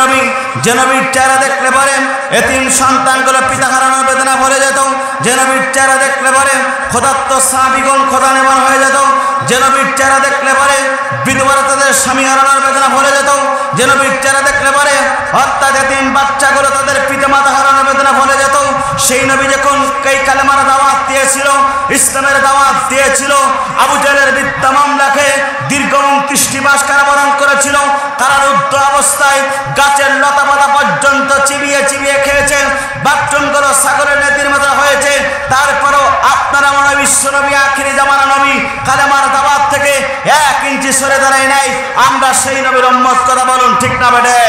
নবী, যে নবীর চেহারা দেখলে পরে এতিম সন্তানগুলো পিতা হারানোর বেদনা ভরে যেত, যে নবীর চেহারা দেখলে পরে খোদাত্ম সাহাবীগণ খোদা নেবার হয়ে যেত, যে নবীর চেহারা দেখলে পরে বিধবারা তাদের স্বামী হারানোর বেদনা ভরে যেত, যে নবীর চেহারা দেখলে পরে অর্থাৎ এতিম বাচ্চাগুলো তাদের পিতামাতা হারানোর বেদনা ভরে যেত। সেই নবী যখন এই কালেমার দাওয়াত দিয়েছিল, ইসলামের দাওয়াত দিয়েছিল, আবু জাহেলের মিথ্যা মামলাকে দীর্ঘ 29টি মাস কারাবরণ করেছিল। কারারুদ্ধ অবস্থায় গাছের লতাপাতা পর্যন্ত চিবিয়ে চিবিয়ে খেয়েছে, বাথরুমগুলো ছাগলের নেতির মতো হয়েছে। তারপরও আপনারা মনে বিশ্বনবী আখিরি জামানা নবী কালেমার দাওয়াত থেকে 1 ইঞ্চি সরে দাঁড়ায় নাই। আমরা সেই নবীর উম্মত, কথা বলুন ঠিক না বেটে?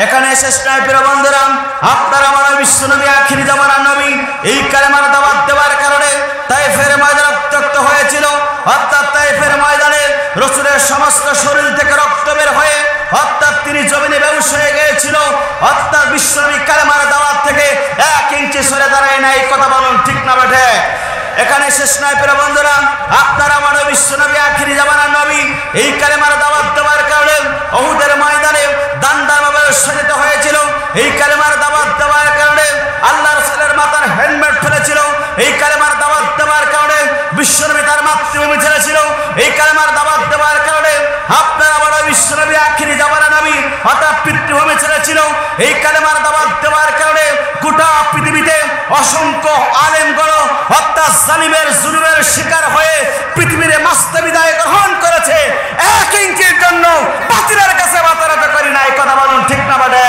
এখানে শেষ নয় প্রিয় বন্ধুরা, আপনারা মনে বিশ্বনবী আখিরি জামানার নবী এই কালেমার দাওয়াত দেওয়ার কারণে তায়েফের ময়দান রক্তাক্ত হয়েছিল। অর্থাৎ তায়েফের ময়দানে রাসূলের সমস্ত শরীর থেকে রক্ত বের হয়ে অর্থাৎ তিনি জমিনে বেহুশ হয়ে গিয়েছিল। অর্থাৎ বিশ্বনবী কালেমার দাওয়াত থেকে 1 ইঞ্চি সরে দাঁড়ায় নাই, কথা বলুন ঠিক না বেটে? এখানে শেষ নয় প্রিয় বন্ধুরা, আপনারা মনে বিশ্বনবী আখিরি জামানার নবী এই কালেমার দাওয়াত দেওয়ার কারণে উহুদের ময়দানে দান্দাভাবে শহীদ হয়েছিল। এই কালেমার দাওয়াত দেওয়ার কারণে আল্লাহ রাসূলের মাথার হেলমেট ফেলেছিল। এই কালেমার দাওয়াত দেওয়ার কারণে বিশ্বনবী তার মাতৃভূমি ছেড়েছিল। এই কালেমার দাওয়াত দেওয়ার কারণে আপনারা মনে বিশ্বনবী আখিরি জামানার নবী অর্থাৎ পিতৃভূমি ছেড়েছিল। এই কালেমার দাওয়াত দেওয়ার কারণে গোটা পৃথিবীতে অসংখ্য আলেমগণ অর্থাৎ জালিমের জুলুমের শিকার হয়ে পৃথিবীর মাস্তে বিদায় গ্রহণ করেছে। 1 ইঞ্চির জন্য বাতিলের কাছে মাতারাতে করি নাই, কথা বলুন ঠিক না বলে?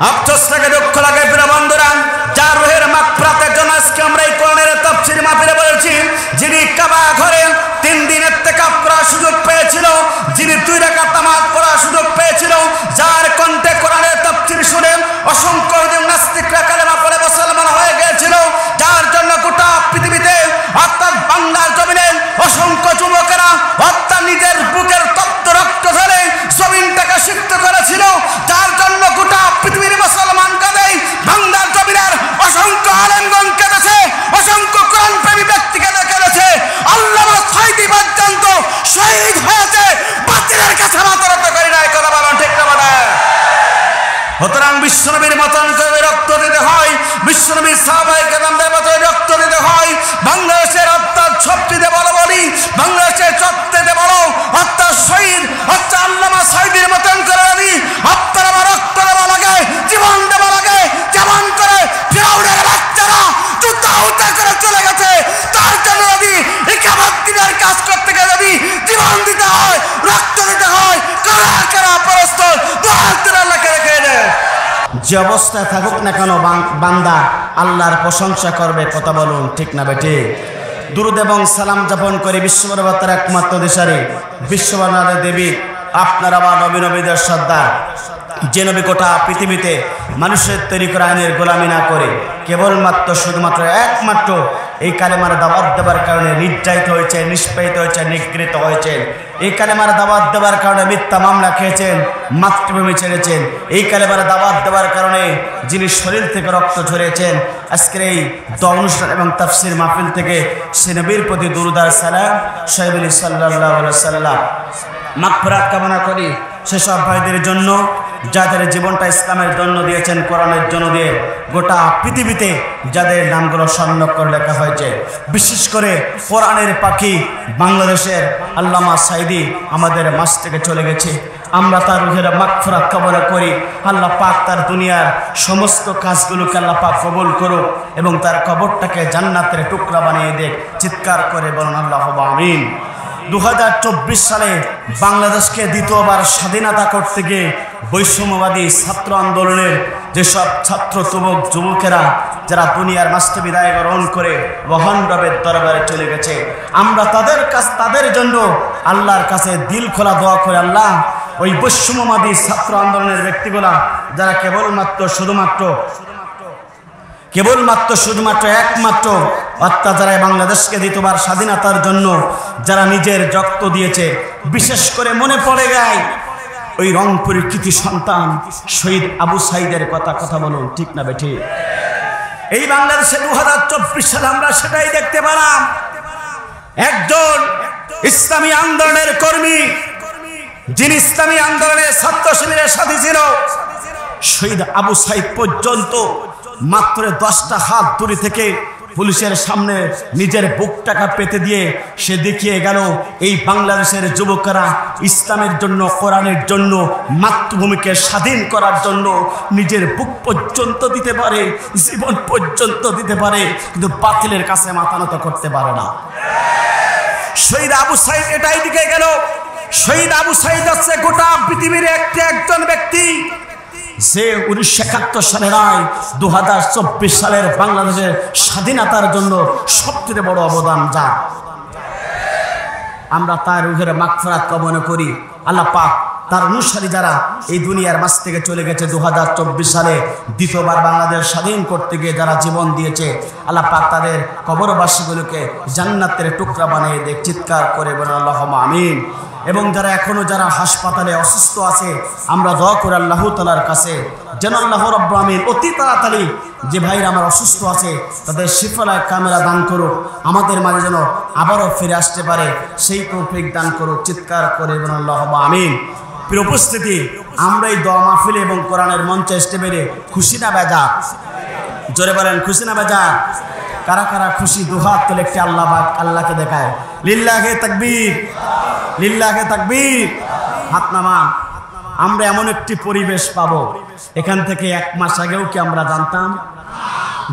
আফসোস লাগে, দুঃখ লাগে প্রিয় বন্ধুরা, যার রুহের মাগফিরাতের জন্য আজকে আমরা এই কোরআনের তাফসীর মাহফিলে বলেছি, যিনি কাবা ঘরে 3 দিন ইত্তেকাফ করার সুযোগ পেয়েছিল, যিনি 2 রাকাত নামাজ পড়ার সুযোগ পেয়েছিল, যার কণ্ঠে কোরআনের তাফসীর শুনে অসংখ্য নাস্তিকরা কালেমা পড়ে মুসলমান হয়ে গিয়েছিল, যার জন্য গোটা পৃথিবীতে অর্থাৎ বাংলার জমিনে অসংখ্য যুবকেরা অর্থাৎ নিজের বুকের তপ্ত রক্ত ঢেলে জমিনটাকে সিক্ত করেছিল, যার জন্য গোটা পৃথিবীর মুসলমান কাঁদে, বাংলার জমিনের অসংখ্য আলেমগণ কেঁদেছে, অসংখ্য কোরআনপ্রেমী ব্যক্তি কেঁদেছে, আল্লামা সাঈদী পর্যন্ত শহীদ হয়েছে। বাতিলের কাছে মাতারত করি নাই, কথা বলুন ঠিক না বলে? সুতরাং বিশ্বনবীর মতন করে রক্ত দিতে হয়, বিশ্বনবীর সাহাবায়ে কেরামদের মতন রক্ত দিতে হয়। বাংলাদেশের অর্থাৎ সবচেয়ে বড় বলি, বাংলাদেশের সবচেয়ে বড় অর্থাৎ শহীদ অর্থাৎ আল্লামা সাঈদীর মতন করে যদি আপনার আমার রক্ত দেওয়া লাগে, জীবন দেওয়া লাগে, যেমন করে ফিরাউনের বাচ্চারা জুতা উতা করে চলে গেছে, তার জন্য যদি ইকামত দিনের কাজ করতে গেলে যদি জীবন দিতে হয়, রক্ত দিতে হয়, কারা কারা পরস্পর দোয়ার আল্লাহকে রেখে দেয়। যে অবস্থায় থাকুক না কেন বান্দা আল্লাহর প্রশংসা করবে, কথা বলুন ঠিক না বেটে? দুরূদ এবং সালাম যাপন করে বিশ্বমানবতার একমাত্র দিশারি বিশ্বমানবের দেবী আপনার আমার নবী নবীদের সর্দার, যে নবী গোটা পৃথিবীতে মানুষের তৈরি করা আইনের গোলামি না করে কেবলমাত্র শুধুমাত্র একমাত্র এই কালেমার দাওয়াত দেওয়ার কারণে নির্যাতিত হয়েছে, নিষ্পেষিত হয়েছে, নিগৃহীত হয়েছেন। এই কালেমার দাওয়াত দেওয়ার কারণে মিথ্যা মামলা খেয়েছেন, মাতৃভূমি ছেড়েছেন। এই কালেমার দাওয়াত দেওয়ার কারণে যিনি শরীর থেকে রক্ত ঝরিয়েছেন, আজকের এই দোয়া অনুষ্ঠান এবং তাফসীর মাহফিল থেকে সে নবীর প্রতি দুরূদ আর সালাম সাহেবুল সাল্লাল্লাহু আলাইহি ওয়াসাল্লাম মাগফিরাত কামনা করি সেসব ভাইদের জন্য যাদের জীবনটা ইসলামের জন্য দিয়েছেন, কোরআনের জন্য দিয়ে গোটা পৃথিবীতে যাদের নামগুলো স্বর্ণাক্ষরে লেখা হয়েছে। বিশেষ করে কোরআনের পাখি বাংলাদেশের আল্লামা সাঈদী আমাদের মাঝ থেকে চলে গেছে। আমরা তার রুহের মাগফিরাত কামনা করি। আল্লাহ পাক তার দুনিয়ার সমস্ত কাজগুলোকে আল্লাহ পাক কবুল করুক এবং তার কবরটাকে জান্নাতের টুকরা বানিয়ে দেখ। চিৎকার করে বলুন আল্লাহুম্মা আমিন। 2024 সালে বাংলাদেশকে দ্বিতীয়বার স্বাধীনতা করতে গিয়ে বৈষম্যবাদী ছাত্র আন্দোলনের যেসব ছাত্র যুবকেরা যারা দুনিয়ার মাঝে বিদায় গ্রহণ করে মহান রবের দরবারে চলে গেছে, আমরা তাদের জন্য আল্লাহর কাছে দিল খোলা দোয়া করে, আল্লাহ ওই বৈষম্যবাদী ছাত্র আন্দোলনের ব্যক্তিগুলা যারা কেবলমাত্র একমাত্র অত্যাচারে বাংলাদেশকে দ্বিতীয়বার স্বাধীনতার জন্য যারা নিজের রক্ত দিয়েছে, বিশেষ করে মনে পড়ে যায় ওই রংপুরের কৃতি সন্তান শহীদ আবু সাঈদের কথা বলুন ঠিক না বেঠি? এই বাংলাদেশে 2024 সালে আমরা সেটাই দেখতে পেলাম। একজন ইসলামী আন্দোলনের কর্মী, যিনি ইসলামী আন্দোলনের ছাত্র শিবিরের সাথী ছিলেন, শহীদ আবু সাইদ পর্যন্ত মাত্র 10টা হাত দূরে থেকে পুলিশের সামনে নিজের বুকটাকে পেতে দিয়ে সে দেখিয়ে গেল এই বাংলাদেশের যুবকেরা ইসলামের জন্য, কোরআনের জন্য, মাতৃভূমিকে স্বাধীন করার জন্য নিজের বুক পর্যন্ত দিতে পারে, জীবন পর্যন্ত দিতে পারে, কিন্তু বাতিলের কাছে মাথা নত করতে পারে না। শহীদ আবু সাইদ এটাই দিকে গেল। শহীদ আবু সাইদ হচ্ছে গোটা পৃথিবীর একজন ব্যক্তি যে 1971 সালে নয় 2024 সালের বাংলাদেশের স্বাধীনতার জন্য সবচেয়ে বড় অবদান যা। আমরা তার রুহের মাগফিরাত কামনা করি। আল্লাহ পাক তার অনুসারী যারা এই দুনিয়ার মাঝ থেকে চলে গেছে 2024 সালে দ্বিতীয়বার বাংলাদেশ স্বাধীন করতে গিয়ে যারা জীবন দিয়েছে, আল্লাহ পাক তাদের কবরবাসীগুলোকে জান্নাতের টুকরা বানিয়ে দেখ। চিৎকার করে বলেন আল্লাহুম্মা আমিন। এবং যারা এখনো যারা হাসপাতালে অসুস্থ আছে, আমরা দোয়া করি আল্লাহ তাআলার কাছে যেন আল্লাহ রাব্বুল আমিন অতি তাড়াতাড়ি যে ভাইরা আমার অসুস্থ আছে তাদের শিফায়ে কামেলা দান করুক, আমাদের মাঝে যেন আবারও ফিরে আসতে পারে সেই তৌফিক দান করুক। চিৎকার করে বলেন আল্লাহুম্মা আমিন। প্রিয় উপস্থিতি, আমরা এই দোয়া মাহফিলে এবং কোরআনের মঞ্চে আসতে পেরে খুশি না বেজার? জোরে বলেন খুশি না বেজার? কারা কারা খুশি? দুহাত তুলে একটি আল্লাহকে দেখায়। লিল্লাহে তাকবীর, লিল্লাহে তাকবীর। হাত নামান। আমরা এমন একটি পরিবেশ পাবো, এখান থেকে 1 মাস আগেও কি আমরা জানতাম?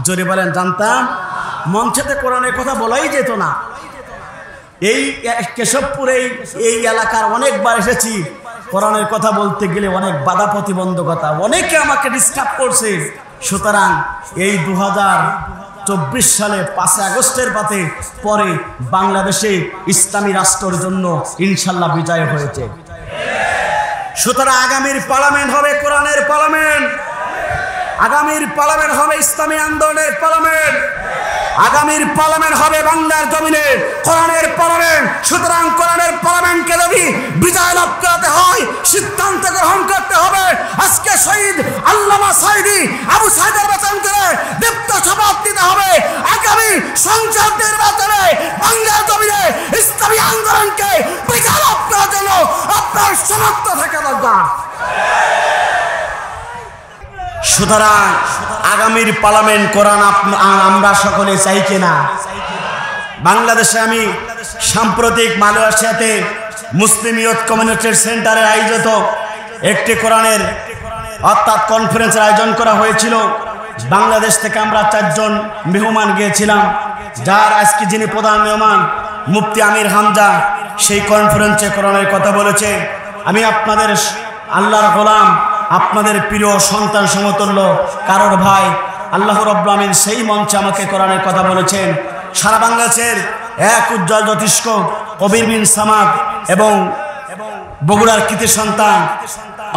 জোরে বলেন জানতাম? মঞ্চেতে কোরআনের কথা বলাই যেত না। এই কেশবপুরে এই এলাকার অনেকবার এসেছি, কোরআনের কথা বলতে গেলে অনেক বাধা প্রতিবন্ধকতা, অনেকে আমাকে ডিস্টার্ব করছে। সুতরাং এই 2024 সালে 5 আগস্টের পরে বাংলাদেশে ইসলামী রাষ্ট্রের জন্য ইনশাল্লাহ বিজয় হয়েছে। সুতরাং আগামীর পার্লামেন্ট হবে কোরআনের পার্লামেন্ট, আগামীর পার্লামেন্ট হবে ইসলামী আন্দোলনের পার্লামেন্ট, আগামীর পার্লামেন্ট হবে বাংলার জমিনে কোরআনের পার্লামেন্ট। সুতরাং কোরআনের পার্লামেন্টকে যদি বিজয় লাভ করতে হয় সিদ্ধান্ত গ্রহণ করতে হবে। আজকে শহীদ আল্লামা সাইদি আবু সাইদের বাঁচান করে দীপ্ত শপথ নিতে হবে। আগামী সংসদ নির্বাচনে বাংলার জমিনে ইসলামী আন্দোলনকে বিজয় লাভ করার জন্য আপনার সমর্থ থাকা দরকার। সুতরাং আগামীর পার্লামেন্ট কোরআন আমরা সকলে চাই কিনা? বাংলাদেশে আমি সাম্প্রতিক মালয়েশিয়াতে মুসলিম ইয়ুথ কমিউনিটি সেন্টারে আয়োজিত একটি কোরআনের অর্থাৎ কনফারেন্সের আয়োজন করা হয়েছিল। বাংলাদেশ থেকে আমরা 4 জন মেহমান গিয়েছিলাম, যার আজকে যিনি প্রধান মেহমান মুফতি আমির হামজা সেই কনফারেন্সে কোরআনের কথা বলেছে। আমি আপনাদের আল্লাহর গোলাম, আপনাদের প্রিয় সন্তান সমতুল্য কারোর ভাই আল্লাহ রাব্বুল আমিন সেই মঞ্চে আমাকে কোরআনের কথা বলেছেন। সারা বাংলাদেশের এক উজ্জ্বল জ্যোতিষ্ক কবির বিন সামাদ এবং বগুড়ার কৃতি সন্তান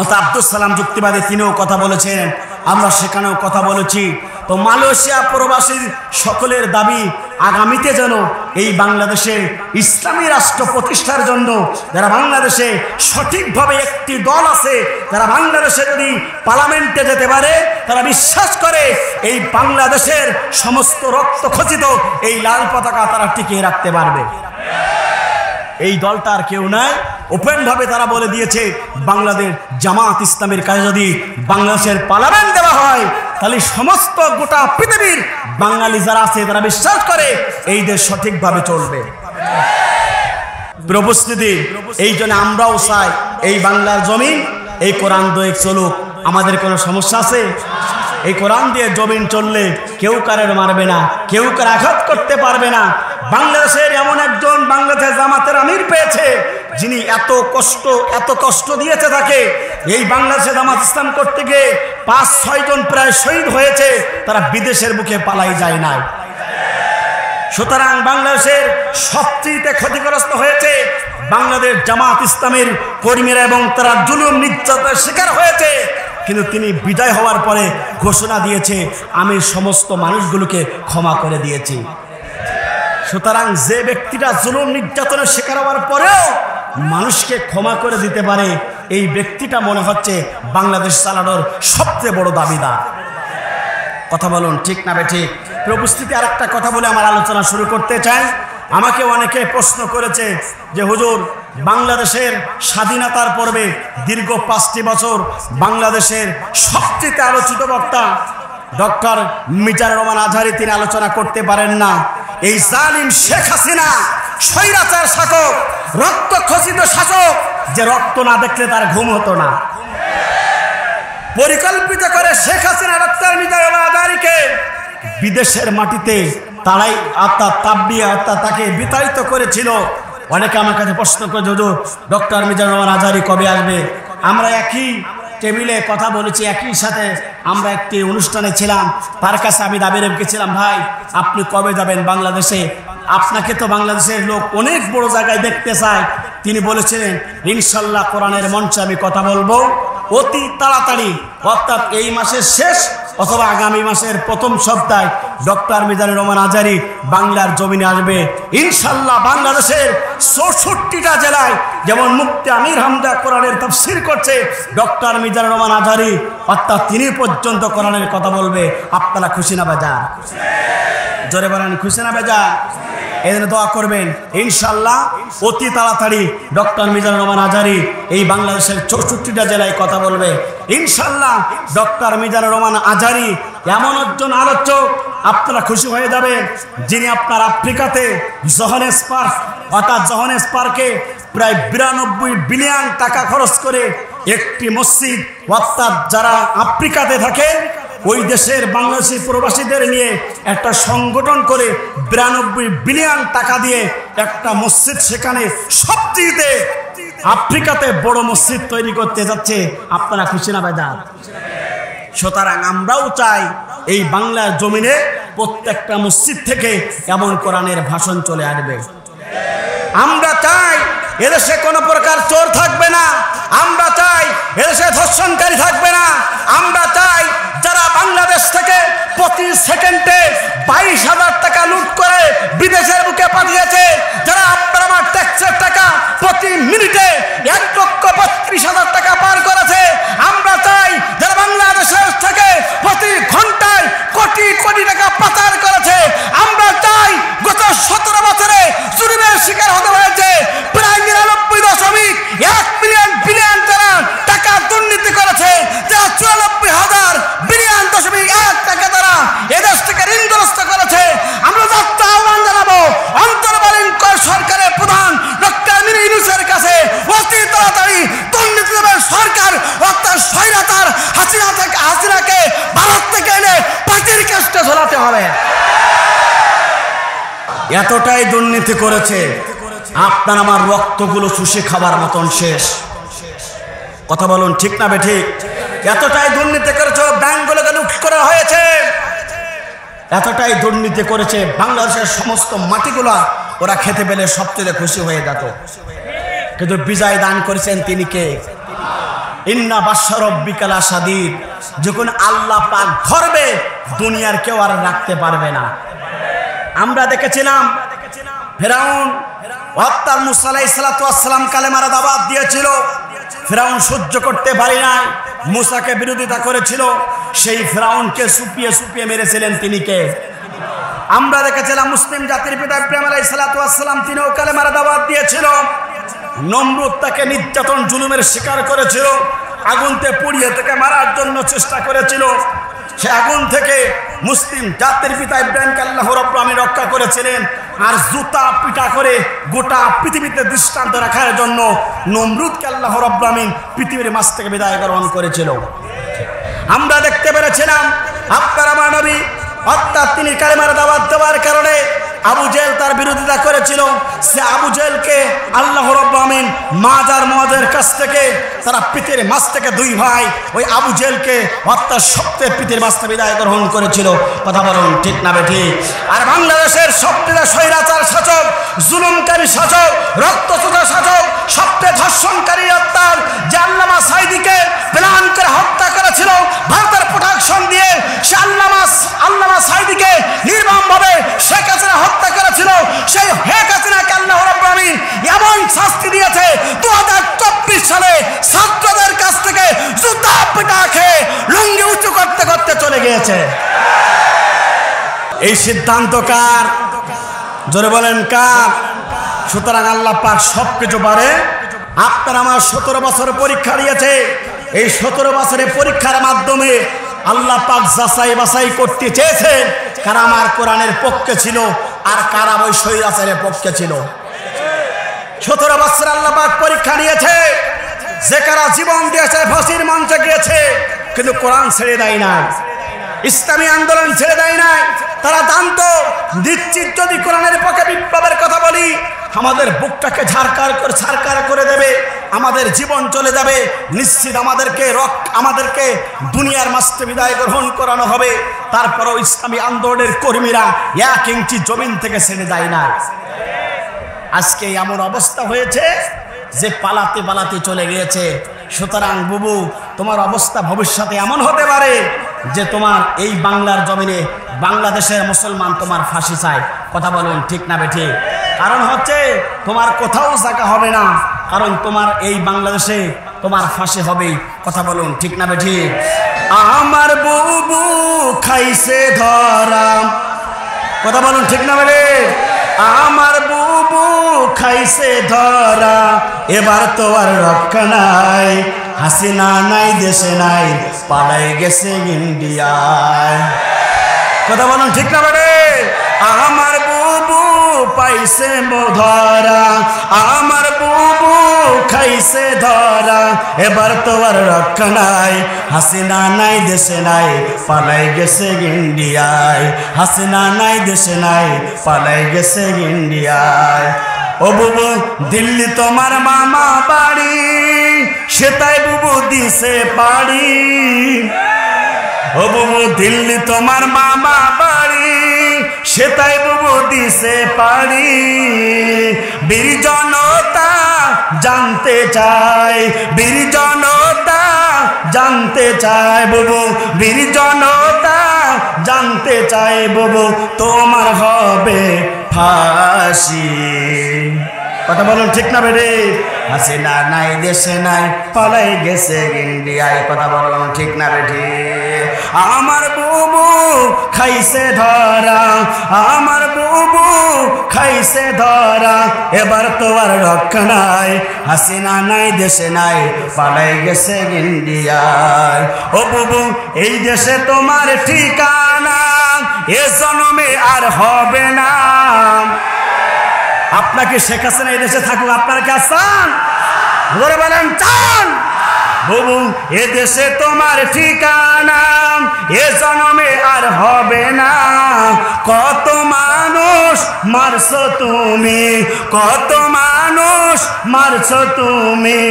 অর্থাৎ আব্দুল সালাম যুক্তিবাদী তিনিও কথা বলেছেন, আমরা সেখানেও কথা বলেছি। তো মালয়েশিয়া প্রবাসী সকলের দাবি আগামীতে যেন এই বাংলাদেশে ইসলামী রাষ্ট্র প্রতিষ্ঠার জন্য যারা বাংলাদেশে সঠিকভাবে একটি দল আছে, যারা বাংলাদেশে যদি পার্লামেন্টে যেতে পারে, তারা বিশ্বাস করে এই বাংলাদেশের সমস্ত রক্ত খচিত এই লাল পতাকা তারা টিকিয়ে রাখতে পারবে। এই দলটার কেউ নাই, ওপেন ভাবে তারা বলে দিয়েছে বাংলাদেশ জামাত ইসলামের কাছে যদি বাংলাদেশের পার্লামেন্ট দেওয়া হয় তাহলে সমস্ত গোটা পৃথিবীর বাঙালি যারা আছে তারা বিশ্বাস করে এই দেশ সঠিকভাবে চলবে। উপস্থিতি, এই জন্য আমরাও চাই এই বাংলার জমিন এই কোরআন দিয়ে চলুক। আমাদের কোনো সমস্যা আছে? এই কোরআন দিয়ে জমিন চললে কেউ কারোর মারবে না, কেউ কার আঘাত করতে পারবে না। বাংলাদেশের এমন একজন বাংলাদেশ জামাতের আমির পেয়েছে যিনি এত কষ্ট দিয়েছে তাকে। এই বাংলাদেশে জামাত ইসলাম করতে গিয়ে 5-6 জন প্রায় শহীদ হয়েছে, তারা বিদেশের বুকে পালাই যায় না। সুতরাং বাংলাদেশের সবচেয়ে ক্ষতিগ্রস্ত হয়েছে বাংলাদেশ জামাত ইসলামের কর্মীরা এবং তারা জুলুম নির্যাতনের শিকার হয়েছে। কিন্তু তিনি বিদায় হওয়ার পরে ঘোষণা দিয়েছে আমি সমস্ত মানুষগুলোকে ক্ষমা করে দিয়েছি। সুতরাং যে ব্যক্তিটা জুলুম নির্যাতনের শিকার হওয়ার পরেও মানুষকে ক্ষমা করে দিতে পারে, এই ব্যক্তিটা মনে হচ্ছে বাংলাদেশ চালানোর সবচেয়ে বড় দাবিদার। কথা বলুন ঠিক না বেঠিক? উপস্থিতি আরেকটা কথা বলে আমার আলোচনা শুরু করতে চাই। আমাকে অনেকে প্রশ্ন করেছে যে হুজুর, বাংলাদেশের স্বাধীনতার পূর্বে দীর্ঘ 5টি বছর বাংলাদেশের সবচেয়ে আলোচিত বক্তা ডক্টর মিজানুর রহমান আজহারী তিনি আলোচনা করতে পারেন না। এই জালিম শেখ হাসিনা স্বৈরাচার শাসক, রক্তখচিত শাসক, যে রক্ত না দেখলে তার ঘুম হতো না। পরিকল্পিত করে শেখ হাসিনা ডক্টর মিজানুর রহমান আজহারীকে বিদেশের মাটিতে তারাই তাকে বিতাড়িত করেছিল। অনেকে আমার কাছে প্রশ্ন করে, হুজুর ডক্টর মিজানুর রহমান আজহারী কবে আসবে? আমরা একই টেবিলে কথা বলেছি, একই সাথে আমরা একটি অনুষ্ঠানে ছিলাম, তার কাছে আমি দাবি রেখেছিলাম, ভাই আপনি কবে যাবেন বাংলাদেশে? আপনাকে তো বাংলাদেশের লোক অনেক বড় জায়গায় দেখতে চায়। তিনি বলেছিলেন, ইনশাল্লাহ কোরআনের মঞ্চে আমি কথা বলবো অতি তাড়াতাড়ি, অর্থাৎ এই মাসের শেষ অথবা আগামী মাসের প্রথম সপ্তাহে ডক্টর মিজানুর রহমান আজহারী বাংলার জমিনে আসবে ইনশাল্লাহ। বাংলাদেশের 64টা জেলায় যেমন মুফতি আমির হামজা কোরআনের তাফসীর করছে, ডক্টর মিজানুর রহমান আজহারী অর্থাৎ তিনি পর্যন্ত কোরআনের কথা বলবে। আপনারা খুশি না বেজা? জোরে বলেন, খুশি না বেজা? এই জন্য দোয়া করবেন, ইনশাল্লাহ অতি তাড়াতাড়ি ডক্টর মিজানুর রহমান আজহারী এই বাংলাদেশের 64টা জেলায় কথা বলবে ইনশাল্লাহ। ডক্টর মিজানুর রহমান আজহারী এমন একজন আলোচক, আপনারা খুশি হয়ে যাবেন, যিনি আপনার আফ্রিকাতে জোহানেসবার্গে প্রায় 92 বিলিয়ন টাকা খরচ করে একটি মসজিদ, অর্থাৎ যারা আফ্রিকাতে থাকে ওই দেশের বাংলাদেশি প্রবাসীদের নিয়ে একটা সংগঠন করে 92 বিলিয়ন টাকা দিয়ে একটা মসজিদ সেখানে সবচেয়ে আফ্রিকাতে বড় মসজিদ তৈরি করতে যাচ্ছে। আপনারা খুশি না ভাইদা? সুতরাং আমরাও চাই এই বাংলার জমিনে প্রত্যেকটা মসজিদ থেকে এমন কোরআনের ভাষণ চলে আসবে। আমরা চাই এদেশে কোনো প্রকার চোর থাকবে না, আমরা চাই এদেশে ধর্ষণকারী থাকবে না, আমরা চাই যারা বাংলাদেশ থেকে প্রতি সেকেন্ডে 22,000 টাকা লুট করে বিদেশের বুকে পাঠিয়েছে, যারা আপনার আমার ট্যাক্সের টাকা প্রতি মিনিটে 1,32,000 টাকা পার করেছে, আমরা চাই যারা বাংলাদেশের থেকে প্রতি ঘন্টায় কোটি কোটি টাকা পাচার করেছে, আমরা চাই গত 17 বছরে জুলুমের শিকার হতে হয়েছে প্রায় 99.1 বিলিয়ন টাকা দুর্নীতি করেছে, যারা 94,000 বিলিয়ন টাকা তারা এদেশ থেকে ঋণগ্রস্ত করেছে। আমরা যত আহ্বান জানাবো অন্তর্বর্তী সরকারের প্রধান ডক্টর মির ইউনূসের কাছে অতি তাড়াতাড়ি দুর্নীতি সরকার অর্থাৎ স্বৈরাচার হাসিনাকে ভারত থেকে এনে পার্টির কাছে ঝোলাতে হবে। এতটাই দুর্নীতি করেছে, আপনার আমার রক্তগুলো চুষে খাবার মতন শেষ। কথা বলুন ঠিক না বেঠিক? এতটাই দুর্নীতি করেছে, ব্যাংকগুলোকে লুট করা হয়েছে, এতটাই দুর্নীতি করেছে, বাংলাদেশের সমস্ত মাটিগুলা ওরা খেতে পেলে সবচেয়ে খুশি হয়ে যেত। কিন্তু বিজয় দান করেছেন তিনি কে? ইন্না বাশশা রাব্বিকা লাশাদীদ। যখন আল্লাহ পাক ধরবে দুনিয়ার কেউ আর রাখতে পারবে না। আমরা দেখেছিলাম ফেরাউন অর্থাৎ মুসা আলাইহিস সালাম কালেমার দাওয়াত দিয়েছিল, ফেরাউন সহ্য করতে পারে নাই, মুসাকে বিরোধিতা করেছিল, সেই ফেরাউনকে সুপিয়ে সুপিয়ে মেরেছিলেন তিনি কে? আমরা দেখেছিলাম মুসলিম জাতির পিতা ইব্রাহিম আলাইহিস সালাম তিনিও কালেমার দাওয়াত দিয়েছিল, নমরুদ তাকে নির্যাতন জুলুমের শিকার করেছিল, আগুনতে পুড়িয়ে তাকে মারার জন্য চেষ্টা করেছিল, সে আগুন থেকে মুসলিম জাতির পিতা ইব্রাহিমকে আল্লাহ রাব্বুল আলামিন রক্ষা করেছিলেন। আর জুতা পিটা করে গোটা পৃথিবীতে দৃষ্টান্ত রাখার জন্য নমরুদকে আল্লাহ রাব্বুল আলামিন পৃথিবীর মাঝ থেকে বিদায় গ্রহণ করেছিল। আমরা দেখতে পেরেছিলাম আপনার আমার নবী অর্থাৎ তিনি কালেমার দাওয়াত দেওয়ার কারণে আবু জেহেল তার বিরোধিতা করেছিল, সে আবু জেহেলকে আল্লাহ রাব্বুল আলামিন মাজার মুআজের কাছ থেকে তারা পিতের মাছ থেকে দুই ভাই ওই আবু জেহেলকে অর্থাৎ সপ্তাহে পিতের মাছ থেকে বিদায় গ্রহণ করেছিল। কথা বলুন ঠিক না বেঠিক? আর বাংলাদেশের সবচেয়ে স্বৈরাচার শাসক, জুলুমকারী শাসক, রক্তচোষা শাসক, সবচেয়ে ধর্ষণকারী অর্থাৎ যে আল্লামা সাঈদীকে প্ল্যান করে হত্যা করেছিল ভারতের প্রোটেকশন দিয়ে, সে আল্লামা সাঈদীকে নির্মমভাবে শেখ হাসিনা হত্যা করেছিল, সেই শেখ হাসিনাকে আল্লাহ রাব্বুল আলামিন এমন শাস্তি দিয়েছে 2024 সালে ছাত্রদের কাছ থেকে জুতা পিটা খেয়ে লুঙ্গি উঁচু করতে করতে চলে গিয়েছে। এই সিদ্ধান্ত কার? জোরে বলেন কার? সুতরাং আল্লাহ পাক সবকিছু পারে। আপনার আমার 17 বছর পরীক্ষা দিয়েছে। এই 17 বছরের পরীক্ষার মাধ্যমে আল্লাহ পাক যাচাই বাছাই করতে চেয়েছেন কারা আমার কোরআনের পক্ষে ছিল আর কারা ওই স্বৈরাচারের পক্ষে ছিল। 17 বছর আল্লাহ পাক পরীক্ষা নিয়েছে। যে কারা জীবন দিয়েছে, ফাঁসির মঞ্চে গিয়েছে, কিন্তু কোরআন ছেড়ে দেয় না, ইসলামী আন্দোলন ছেড়ে দেয় নাই। তারা জানতো নিশ্চিত যদি কোরআনের পক্ষে বিপ্লবের কথা বলি আমাদের বুকটাকে ছারকার করে দেবে, আমাদের জীবন চলে যাবে, নিশ্চিত আমাদেরকে দুনিয়ার মাস্তে বিদায় গ্রহণ করানো হবে। তারপরেও ইসলামী আন্দোলনের কর্মীরা 1 ইঞ্চি জমিন থেকে ছেড়ে যায় না। আজকে এমন অবস্থা হয়েছে যে পালাতে পালাতে চলে গিয়েছে। সুতরাং বুবু, তোমার অবস্থা ভবিষ্যতে এমন হতে পারে যে তোমার এই বাংলার জমিনে বাংলাদেশের মুসলমান তোমার ফাঁসি চায়। কথা বলুন ঠিক না বেঠিক? কারণ হচ্ছে তোমার কোথাও জায়গা হবে না, কারণ তোমার এই বাংলাদেশে তোমার ফাঁসি হবেই। কথা বলুন ঠিক না বেঠিক? আমার বুবু খাইছে ধরা। কথা বলুন ঠিক না বেঠিক? আমার বুবু খাইছে ধরা, এবার তো আর রক্ষা নাই, হাসিনা নাই দেশে নাই, পালাই গেছে ইন্ডিয়ায়। কথা বলুন ঠিক না বেঠিক? আমার বুবু পাইছে ধরা, আমার বুবু খাইছে ধরা, এবার তো আর রক্ষা নাই, হাসিনা নাই দেশে নাই, পালাই গেছে ইন্ডিয়ায়, হাসিনা নাই দেশে নাই, পালাই গেছে ইন্ডিয়ায়। ও বুবু, দিল্লি তোমার মামা বাড়ি, সেটাই বুবু দিছে পাড়ি। ও বুবু, দিল্লি তোমার মামা বাড়ি, সেটাই বুবু দিছে পাড়ি। বীর জনতা জানতে চায়, বীর জনতা জানতে চায় বুবু, বীর জনতা জানতে চায় বুবু, তোমার হবে ফাঁসি। কথা বলুন ঠিক না বেরে? হাসিনা নাই দেশে নাই, পালাই গেছে ইন্ডিয়ায়। কথা বলুন ঠিক না বেঠি? আমার বুবু খাইছে ধরা, আমার বুবু খাইছে ধরা, এবার তো আর রক্ষা নাই, হাসিনা নাই দেশে নাই, পালাই গেছে ইন্ডিয়ায়। ও বুবু, এই দেশে তোমার ঠিকানা এ জন্মে আর হবে না। আপনাকে শেখ হাসিনা এই দেশে থাকুক, আপনারা কি চান? ধরে বলেন চান? বুবু, এ দেশে তোমার ঠিকানা এ জন্মে আর হবে না। কত মানুষ মারছো তুমি, কত মানুষ মারছো তুমি,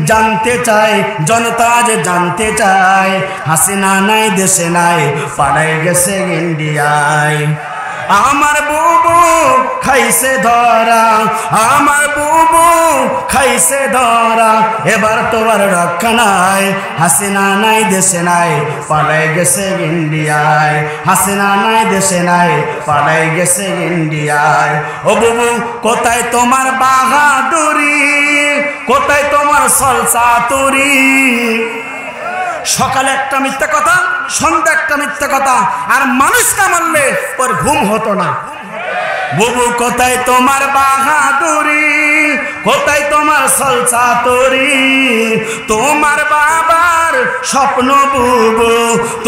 জানতে চাই জনতা যে জানতে চায়, হাসিনা নাই দেশে নাই, পালাই গেছে ইন্ডিয়ায়। আমার বুবু খাইছে ধরা, আমার বুবু খাইছে ধরা, এবার তো আর রক্ষা নাই, হাসিনা নাই দেশে নাই, পালাই গেছে ইন্ডিয়ায়, হাসিনা নাই দেশে নাই, পালাই গেছে ইন্ডিয়ায়। ও বুবু, কোথায় তোমার বাহাদুরি, কোথায় তোমার সলসাতুরি? সকালে একটা মিথ্যা কথা, সন্ধ্যা একটা মিথ্যা কথা, আর মানুষকে মারলে ওর ঘুম হতো না। বুবু, কোথায় তোমার বাহাদুরি, কোথায় তোমার সলসাতুরি? তোমার বাবার স্বপ্ন বুবু,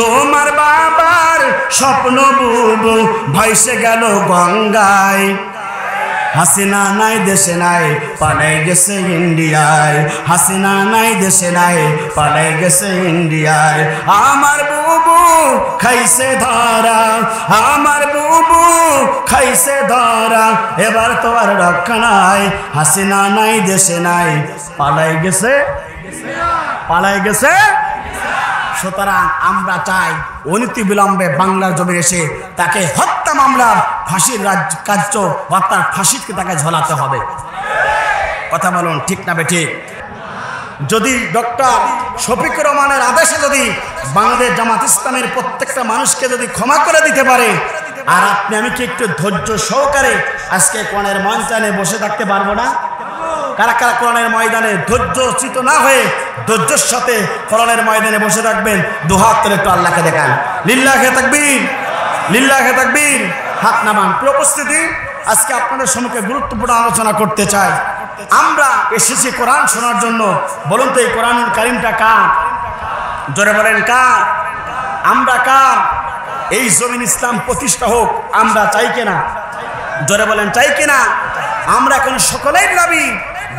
তোমার বাবার স্বপ্ন বুবু, ভাইসে গেল গঙ্গায়। হাসিনা নাই দেশে নাই, পালাই গেছে ইন্ডিয়ায়, হাসিনা নাই দেশে নাই, পালাই গেছে ইন্ডিয়ায়। আমার বুবু খাইছে ধরা, আমার বুবু খাইছে ধরা, এবার তো আর রক্ষা নাই, হাসিনা নাই দেশে নাই, পালাই গেছে, পালাই গেছে। সুতরাং আমরা চাই অনতি বিলম্বে বাংলার জমিনে এসে তাকে হত্যা মামলার ফাঁসির কার্য অর্থাৎ ফাঁসিকে তাকে ঝোলাতে হবে। কথা বলুন ঠিক না বেঠিক? যদি ডক্টর শফিকুর রহমানের আদেশে যদি বাংলাদেশ জামাত ইসলামের প্রত্যেকটা মানুষকে যদি ক্ষমা করে দিতে পারে, আর আপনি আমি কি একটু ধৈর্য সহকারে আজকে কোরআনের ময়দানে বসে থাকতে পারবো না? কারা কারা কোরআনের ময়দানে ধৈর্যচ্যুত না হয়ে ধৈর্যের সাথে কোরআনের ময়দানে বসে থাকবেন? দুহাত তুলে একটু আল্লাহকে দেখান। লিল্লাহে তাকবীর, লিল্লাহে তাকবীর। হাত নামান। উপস্থিতি আজকে আপনাদের সম্মুখে গুরুত্বপূর্ণ আলোচনা করতে চাই। আমরা এসেছি কোরআন শোনার জন্য। বলুন তো এই কোরআনুল কারীমটা কার? জোরে বলেন কার? আমরা কার? এই জমিন ইসলাম প্রতিষ্ঠা হোক আমরা চাই কিনা? জোরে বলেন চাই কিনা? আমরা এখন সকলেই দাবি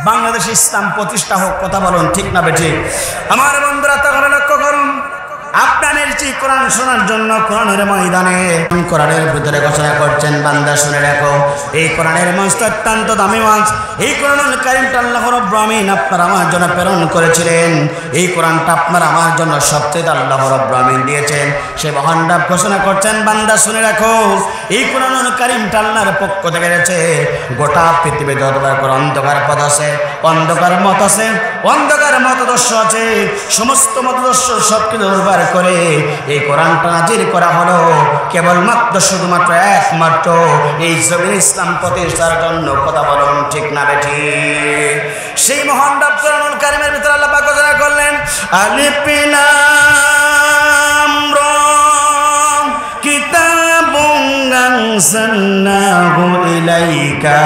বাংলাদেশে ইসলাম প্রতিষ্ঠা হোক। কথা বলুন ঠিক না বেঠিক? আমার বন্ধুরা তাহলে লক্ষ্য করুন, আপনার যে কোরআন শোনার জন্য কোরআনের ময়দানে কোরআনের ভিতরে ঘোষণা করছেন, বান্দা শুনে রাখো এই কোরআনের মঞ্চ অত্যন্ত দামি মঞ্চ। এই কোরআনুল কারীমটা আল্লাহ রাব্বুল আলামিন আপনার আমার জন্য প্রেরণ করেছিলেন। এই কোরআনটা আপনার আমার জন্য সবচেয়ে আল্লাহ রাব্বুল আলামিন দিয়েছেন। সে মহান রব ঘোষণা করছেন, বান্দা শুনে রাখো এই কোরআনুল কারীমটা আল্লাহর পক্ষ থেকে গেছে। গোটা পৃথিবী যতবার করে অন্ধকার পথ আছে, অন্ধকার মত আছে, অন্ধকার মতদর্শ আছে, সমস্ত মতদর্শ সবকিছু দুর্বার করে এই কোরআনটা নাজিল করা হলো কেবলমাত্র শুধুমাত্র একমাত্র এই জমিন ইসলাম প্রতিষ্ঠার জন্য। কথা বলুন ঠিক না বেঠিক? সেই মহান রব কোরআনুল কারীমের ভিতরে আল্লাহ পাক ঘোষণা করলেন, আলিফ লাম রা কিতাবুন আনজালনাহু ইলাইকা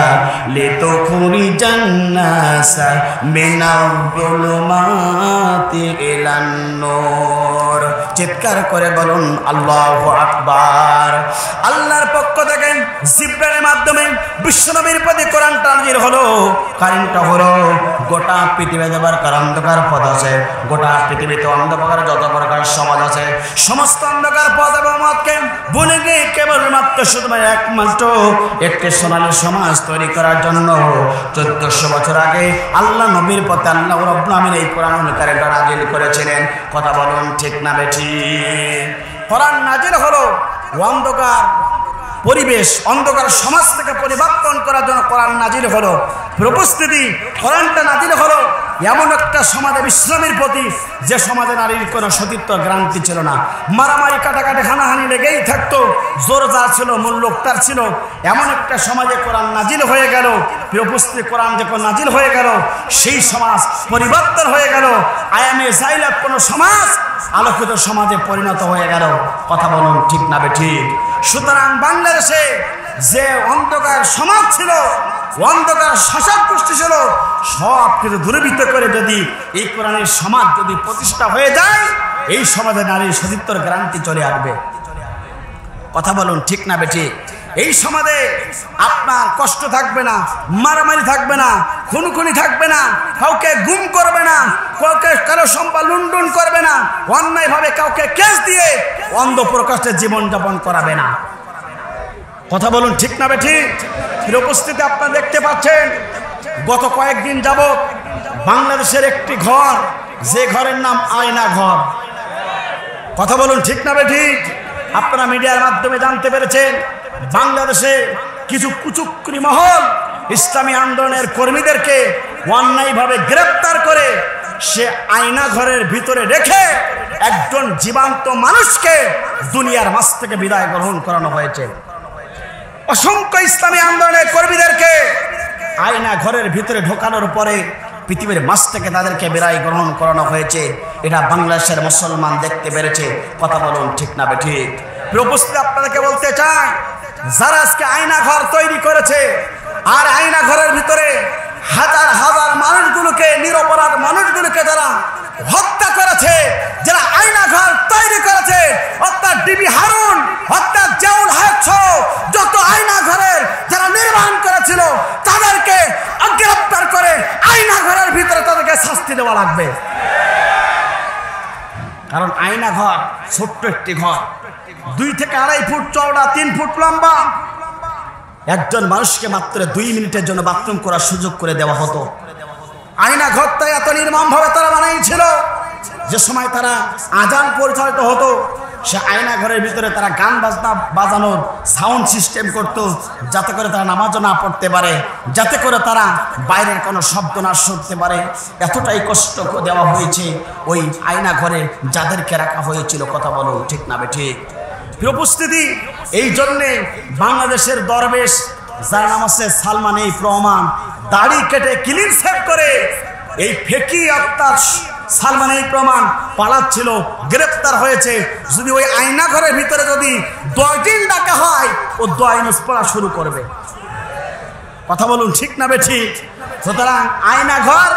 লিতুখরিজান নাসা মিনাল যুলুমাতি ইলান নূর। চিৎকার করে বলুন আল্লাহু আকবার। আল্লাহর পক্ষ থেকে জিবরাইলের মাধ্যমে বিশ্বনবীর প্রতি কোরআনটা নাযিল হলো। কারণটা হলো গোটা পৃথিবীতে যাবার অন্ধকার পথ আছে, গোটা পৃথিবীতে অন্ধকার যত প্রকার সমাজ আছে, সমস্ত অন্ধকার পথ এবং মতকে ভুলে গিয়ে কেবলমাত্র শুধুমাত্র একমাত্র একটি সোনালী সমাজ তৈরি করার জন্য 1400 বছর আগে আল্লাহ নবীর পথে আল্লাহ রাব্বুল আলামিন এই কোরআনুল কারীমটা নাযিল করেছিলেন। কথা বলুন ঠিক না বেঠিক? কোরআন নাযিল হলো অন্ধকার পরিবেশ, অন্ধকার সমাজ থেকে পরিবর্তন করার জন্য কোরআন নাযিল হলো। উপস্থিতি কোরআনটা নাযিল হলো এমন একটা সমাজে ইসলামের প্রতি যে সমাজে নারীর কোনো সতীত্ব গ্রান্তি ছিল না, মারামারি কাটাকাটি হানাহানি লেগেই থাকতো, জোর যার ছিল মূল্যক তার ছিল, এমন একটা সমাজে কোরআন নাযিল হয়ে গেল। উপস্থিতি কোরআন যখন নাযিল হয়ে গেল সেই সমাজ পরিবর্তন হয়ে গেল। আয়ামে জাইলাত কোনো সমাজ আলোকিত সমাজে পরিণত হয়ে গেল। কথা বলুন ঠিক না বেঠিক? সুতরাং বাংলাদেশে যে অন্ধকার সমাজ ছিল, অন্ধকার শাসক গোষ্ঠী ছিল, সব কিছু দূরীভূত করে যদি এই কোরআনের সমাজ যদি প্রতিষ্ঠা হয়ে যায়, এই সমাজে নারীর সতীত্বের গ্যারান্টি চলে আসবে। কথা বলুন ঠিক না বেঠিক? এই সমাজে আপনার কষ্ট থাকবে না, মারামারি থাকবে না, খুনখুনি থাকবে না, কাউকে গুম করবে না, কাউকে কারো সম্পদ লুণ্ঠন করবে না, অন্যায়ভাবে কাউকে কেস দিয়ে অন্ধ প্রকাশে জীবনযাপন করাবে না। কথা বলুন ঠিক না বেঠিক? উপস্থিতি আপনারা দেখতে পাচ্ছেন গত কয়েকদিন যাবত বাংলাদেশের একটি ঘর, যে ঘরের নাম আয়না ঘর। কথা বলুন ঠিক না বেঠিক? আপনারা মিডিয়ার মাধ্যমে জানতে পেরেছেন বাংলাদেশে কিছু কুচক্রী মহল ইসলামী আন্দোলনের কর্মীদেরকে অন্যায়ভাবে গ্রেফতার করে সে আয়না ঘরের ভিতরে রেখে একজন জীবন্ত মানুষকে দুনিয়ার মাঝ থেকে বিদায় গ্রহণ করানো হয়েছে। অসংখ্য ইসলামী আন্দোলনের কর্মীদেরকে আয়না ঘরের ভিতরে ঢোকানোর পরে পৃথিবীর মাঝ থেকে তাদেরকে বিদায় গ্রহণ করানো হয়েছে। এটা বাংলাদেশের মুসলমান দেখতে পেরেছে। কথা বলুন ঠিক না বেঠিক? উপস্থিত আপনাদেরকে বলতে চাই, যারা আজকে আয়না ঘর তৈরি করেছে আর আয়না ঘরের ভিতরে হাজার হাজার মানুষগুলোকে, নিরপরাধ মানুষগুলোকে যারা হত্যা করেছে, যারা আয়না ঘর তৈরি করেছে, অর্থাৎ ডিবি হারুন, অর্থাৎ জিয়াউল হক সহ যত আয়না ঘরের যারা নির্মাণ করেছিল তাদেরকে গ্রেফতার করে আয়না ঘরের ভিতরে তাদেরকে শাস্তি দেওয়া লাগবে। কারণ আয়না ঘর ছোট্ট একটি ঘর, 2 থেকে 2.5 ফুট চওড়া, 3 ফুট লম্বা। একজন মানুষকে মাত্র 2 মিনিটের জন্য বাথরুম করার সুযোগ করে দেওয়া হতো। আয়না ঘরটা এত নির্মমভাবে তারা বানাইছিল, যে সময় তারা আজান পরিচালিত হতো সে আয়না ঘরের ভিতরে তারা গান বাজনা বাজানোর সাউন্ড সিস্টেম করত, যাতে করে তারা নামাজও না পড়তে পারে, যাতে করে তারা বাইরের কোনো শব্দ না শুনতে পারে। এতটাই কষ্ট দেওয়া হয়েছে ওই আয়না ঘরে যাদেরকে রাখা হয়েছিল। কথা বলো ঠিক না বেঠিক? উপস্থিতি এই জন্যে বাংলাদেশের দরবেশ যার নাম আছে সালমান এই প্রমাণ, দাড়ি কেটে ক্লিন শেভ করে এই ফেকি অর্থাৎ সালমান এই প্রমাণ পালাচ্ছিল, গ্রেপ্তার হয়েছে। যদি ওই আয়না ঘরের ভিতরে যদি 10 দিন ডাকা হয় ও 10 পড়া শুরু করবে। কথা বলুন ঠিক না বেঠিক? সুতরাং আয়না ঘর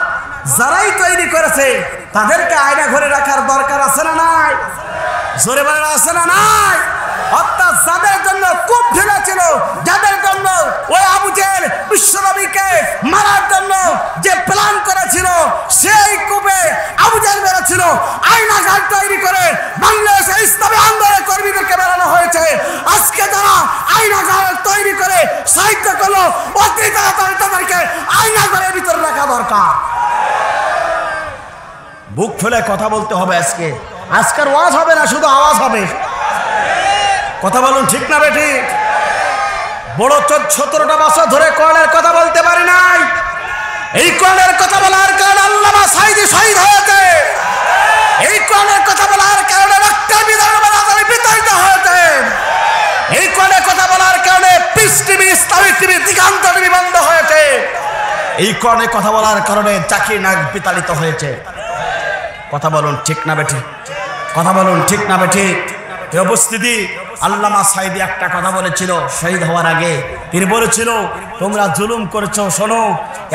যারাই তৈরি করেছে তাদেরকে আয়না ঘরে রাখার দরকার আছে না নাই? জোরে বলেন আছে না নাই? অর্থাৎ যাদের জন্য কূপ ঢেলেছিল, যাদের জন্য ওই আবু জেহেল বিশ্বনবীকে মারার জন্য যে প্ল্যান করেছিল, সেই কূপে আবু জেহেল মেরেছিল। আয়না ঘর তৈরি করে বাংলাদেশে ইসলামী আন্দোলনের কর্মীদেরকে বেরানো হয়েছে। আজকে যারা আয়না ঘর তৈরি করে সাহিত্য করলো, অতীত তাদেরকে আয়না ঘরের ভিতরে রাখা দরকার। বুক ফুলে কথা বলতে হবে। আজকের ওয়াজ হবে না, শুধু আওয়াজ হবে। কথা বলুন ঠিক না বেঠিক? বড় 17টা বছর ধরে কোরআনের কথা বলতে পারি নাই। এই কোরআনের কথা বলার কারণে আল্লামা সাঈদী শহীদ হয়েছে। এই কোরআনের কথা বলার কারণে ডক্টর বিতাড়িত হয়েছে। এই কোরআনের কথা বলার কারণে peace TV, Islamic TV, Diganta TV বন্ধ হয়েছে। এই কোরআনের কথা বলার কারণে জাকির নায়েক বিতাড়িত হয়েছে। কথা বলুন ঠিক না বেঠিক? কথা বলুন ঠিক না বেঠিক? এই উপস্থিতি আল্লামা সাঈদী একটা কথা বলেছিল শহীদ হওয়ার আগে। তিনি বলেছিল, তোমরা জুলুম করেছো, শোনো,